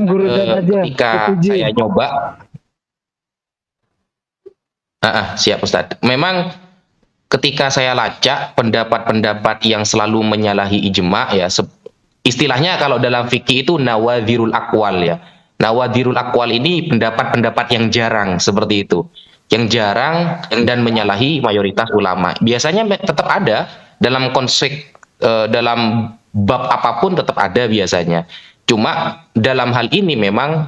ketika saya nyoba, siap Ustaz. Memang ketika saya lacak pendapat-pendapat yang selalu menyalahi ijma, ya istilahnya kalau dalam fikih itu nawadhirul aqwal ya. Nawadhirul aqwal ini pendapat-pendapat yang jarang seperti itu, yang jarang dan menyalahi mayoritas ulama. Biasanya tetap ada dalam konsep dalam bab apapun tetap ada biasanya. Cuma dalam hal ini memang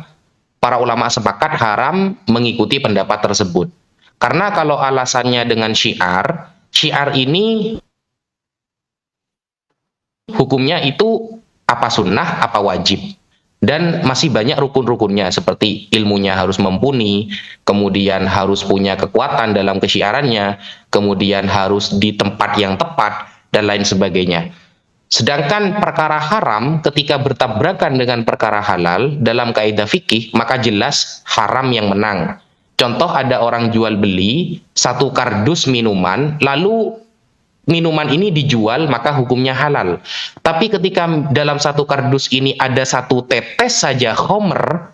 para ulama sepakat haram mengikuti pendapat tersebut. Karena kalau alasannya dengan syiar ini hukumnya itu apa sunnah, apa wajib. Dan masih banyak rukun-rukunnya seperti ilmunya harus mumpuni, kemudian harus punya kekuatan dalam kesyiarannya, kemudian harus di tempat yang tepat, dan lain sebagainya. Sedangkan perkara haram ketika bertabrakan dengan perkara halal dalam kaidah fikih, maka jelas haram yang menang. Contoh, ada orang jual beli satu kardus minuman, lalu minuman ini dijual, maka hukumnya halal. Tapi ketika dalam satu kardus ini ada satu tetes saja khamr,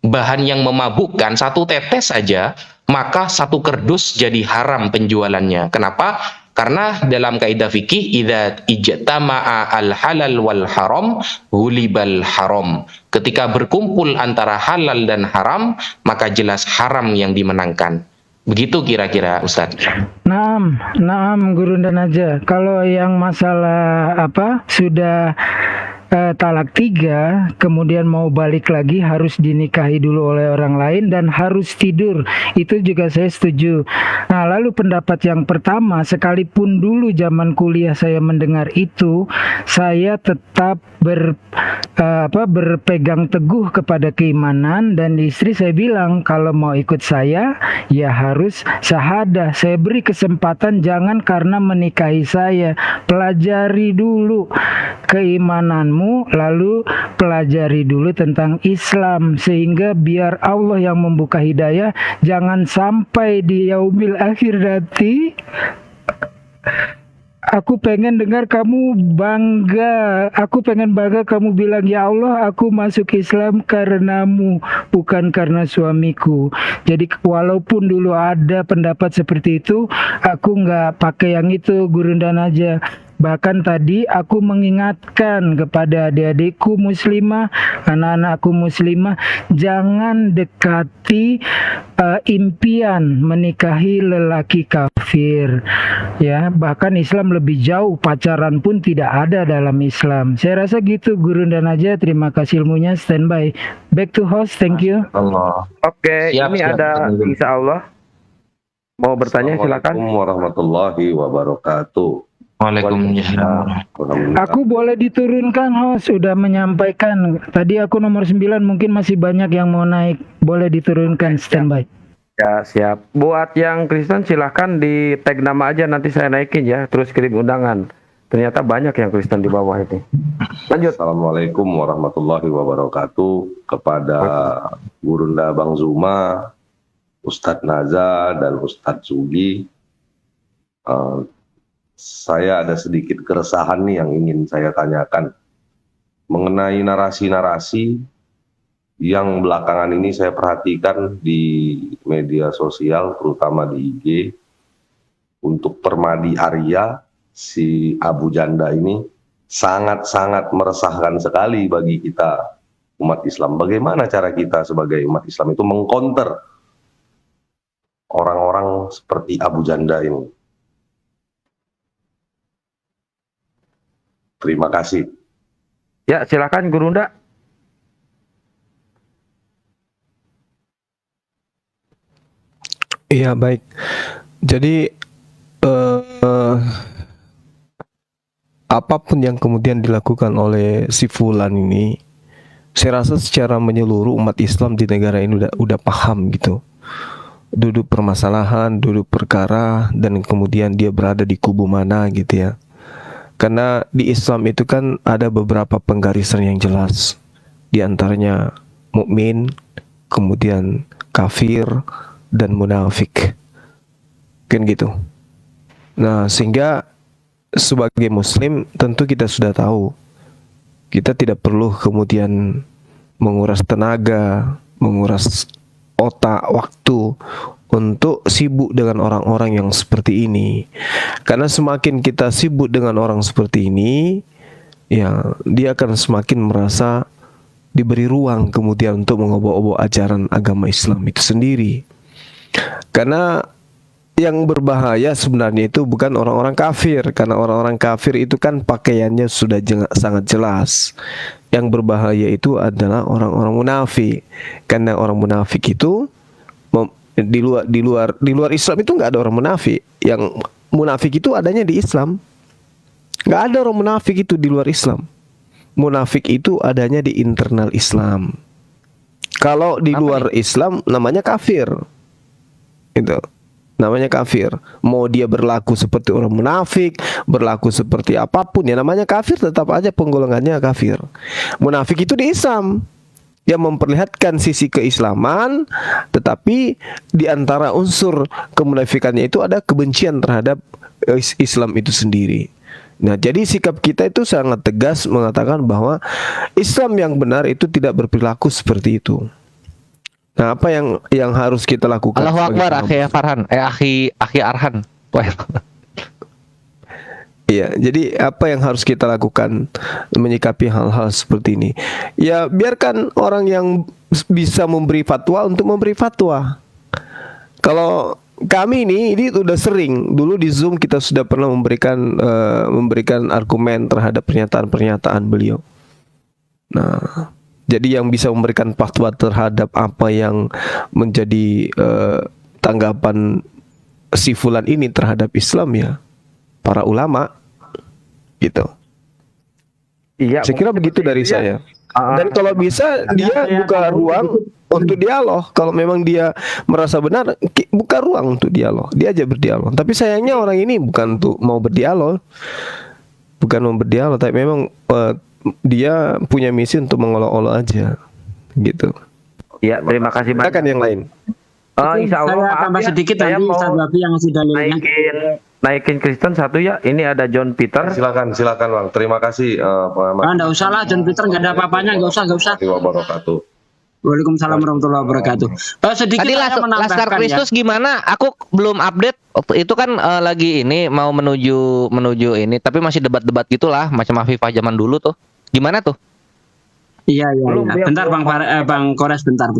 bahan yang memabukkan, satu tetes saja, maka satu kardus jadi haram penjualannya. Kenapa? Karena dalam kaidah fikih, idza ijtama'a al-halal wal haram ghulibal haram. Ketika berkumpul antara halal dan haram, maka jelas haram yang dimenangkan. Begitu kira-kira Ustaz. Naam Gurunda Najah. Kalau yang masalah sudah talak 3, kemudian mau balik lagi harus dinikahi dulu oleh orang lain dan harus tidur. Itu juga saya setuju. Nah, lalu pendapat yang pertama, sekalipun dulu zaman kuliah saya mendengar itu, saya tetap berpegang teguh kepada keimanan, dan istri saya bilang kalau mau ikut saya ya harus syahadah. Saya beri kesempatan, jangan karena menikahi saya, pelajari dulu keimananmu, lalu pelajari dulu tentang Islam, sehingga biar Allah yang membuka hidayah. Jangan sampai di yaumil akhir nanti aku pengen dengar kamu bangga. Aku pengen bangga kamu bilang, ya Allah, aku masuk Islam karenamu, bukan karena suamiku. Jadi walaupun dulu ada pendapat seperti itu, aku nggak pakai yang itu, Gurunda Najah. Bahkan tadi aku mengingatkan kepada adik-adikku muslimah, anak-anakku muslimah, jangan dekati impian menikahi lelaki kafir. Ya, bahkan Islam lebih jauh, pacaran pun tidak ada dalam Islam. Saya rasa gitu, Gurunda Najah. Terima kasih ilmunya. Standby. Back to host. Thank you. Allah. Oke, ini ada insya Allah mau bertanya, silakan. Assalamualaikum warahmatullahi wabarakatuh. Waalaikumsalam. Aku boleh diturunkan, host sudah menyampaikan. Tadi aku nomor 9, mungkin masih banyak yang mau naik. Boleh diturunkan, standby. Ya, siap. Buat yang Kristen silahkan di tag nama aja, nanti saya naikin ya, terus kirim undangan. Ternyata banyak yang Kristen di bawah ini. Lanjut. Assalamualaikum warahmatullahi wabarakatuh. Kepada Gurunda Bang Zuma, Ustadz Naza dan Ustadz Sugi, saya ada sedikit keresahan nih yang ingin saya tanyakan mengenai narasi-narasi yang belakangan ini saya perhatikan di media sosial, terutama di IG, untuk Permadi Arya, si Abu Janda ini sangat-sangat meresahkan sekali bagi kita umat Islam. Bagaimana cara kita sebagai umat Islam itu mengcounter orang-orang seperti Abu Janda ini? Terima kasih. Ya, silakan Gurunda. Iya, baik. Jadi apapun yang kemudian dilakukan oleh si Fulan ini, Saya rasa secara menyeluruh umat Islam di negara ini udah paham gitu. Duduk permasalahan, duduk perkara, dan kemudian dia berada di kubu mana gitu ya. Karena di Islam itu kan ada beberapa penggarisan yang jelas. Di antaranya mukmin, kemudian kafir, dan munafik. Kan gitu. Nah, sehingga sebagai muslim tentu kita sudah tahu kita tidak perlu kemudian menguras tenaga, menguras otak, waktu untuk sibuk dengan orang-orang yang seperti ini. Karena semakin kita sibuk dengan orang seperti ini, ya dia akan semakin merasa diberi ruang kemudian untuk mengobok-obok ajaran agama Islam itu sendiri. Karena yang berbahaya sebenarnya itu bukan orang-orang kafir, karena orang-orang kafir itu kan pakaiannya sudah sangat jelas. Yang berbahaya itu adalah orang-orang munafik, karena orang munafik itu di luar Islam itu nggak ada orang munafik. Yang munafik itu adanya di Islam. Nggak ada orang munafik itu di luar Islam. Munafik itu adanya di internal Islam. Kalau di luar Islam namanya kafir. Itu namanya kafir. Mau dia berlaku seperti orang munafik, berlaku seperti apapun, ya namanya kafir, tetap aja penggolongannya kafir. Munafik itu di Islam, yang memperlihatkan sisi keislaman, tetapi di antara unsur kemunafikannya itu ada kebencian terhadap Islam itu sendiri. Nah, jadi sikap kita itu sangat tegas mengatakan bahwa Islam yang benar itu tidak berperilaku seperti itu. Nah, apa yang harus kita lakukan? Allahu Akbar, akhi Farhan, akhi Arhan. Iya, jadi apa yang harus kita lakukan menyikapi hal-hal seperti ini? Ya, biarkan orang yang bisa memberi fatwa untuk memberi fatwa. Kalau kami ini udah sering, dulu di Zoom kita sudah pernah memberikan argumen terhadap pernyataan-pernyataan beliau. Nah, jadi yang bisa memberikan fatwa terhadap apa yang menjadi tanggapan si fulan ini terhadap Islam ya para ulama gitu. Iya, saya kira begitu dari saya. Dan kalau bisa dia buka ruang untuk dialog. Kalau memang dia merasa benar, buka ruang untuk dialog. Dia aja berdialog. Tapi sayangnya orang ini bukan untuk mau berdialog, tapi memang dia punya misi untuk mengolok-olok aja, gitu. Ya, terima kasih banyak. Silakan yang lain. Saya Insya Allah tambah sedikit saya nanti mau Ustaz Wafi yang ngasih dalilnya. naikin Kristen satu ya. Ini ada John Peter. Silakan Bang. Terima kasih pengamat. Nggak usah lah, John Peter nggak ada apa-apanya, nggak usah. Wabarakatuh. Waalaikumsalam warahmatullahi wabarakatuh. Sedikit Tadi saya menambahkan Laskar Kristus gimana? Aku belum update. Waktu itu kan lagi ini mau menuju ini, tapi masih debat-debat gitulah, macam Afifah zaman dulu tuh. Gimana tuh? Iya. Bentar Bang Kores, bentar.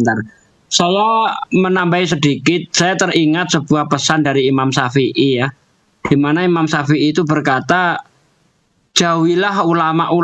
Saya menambahi sedikit. Saya teringat sebuah pesan dari Imam Syafi'i ya, di mana Imam Syafi'i itu berkata, jauhilah ulama-ulama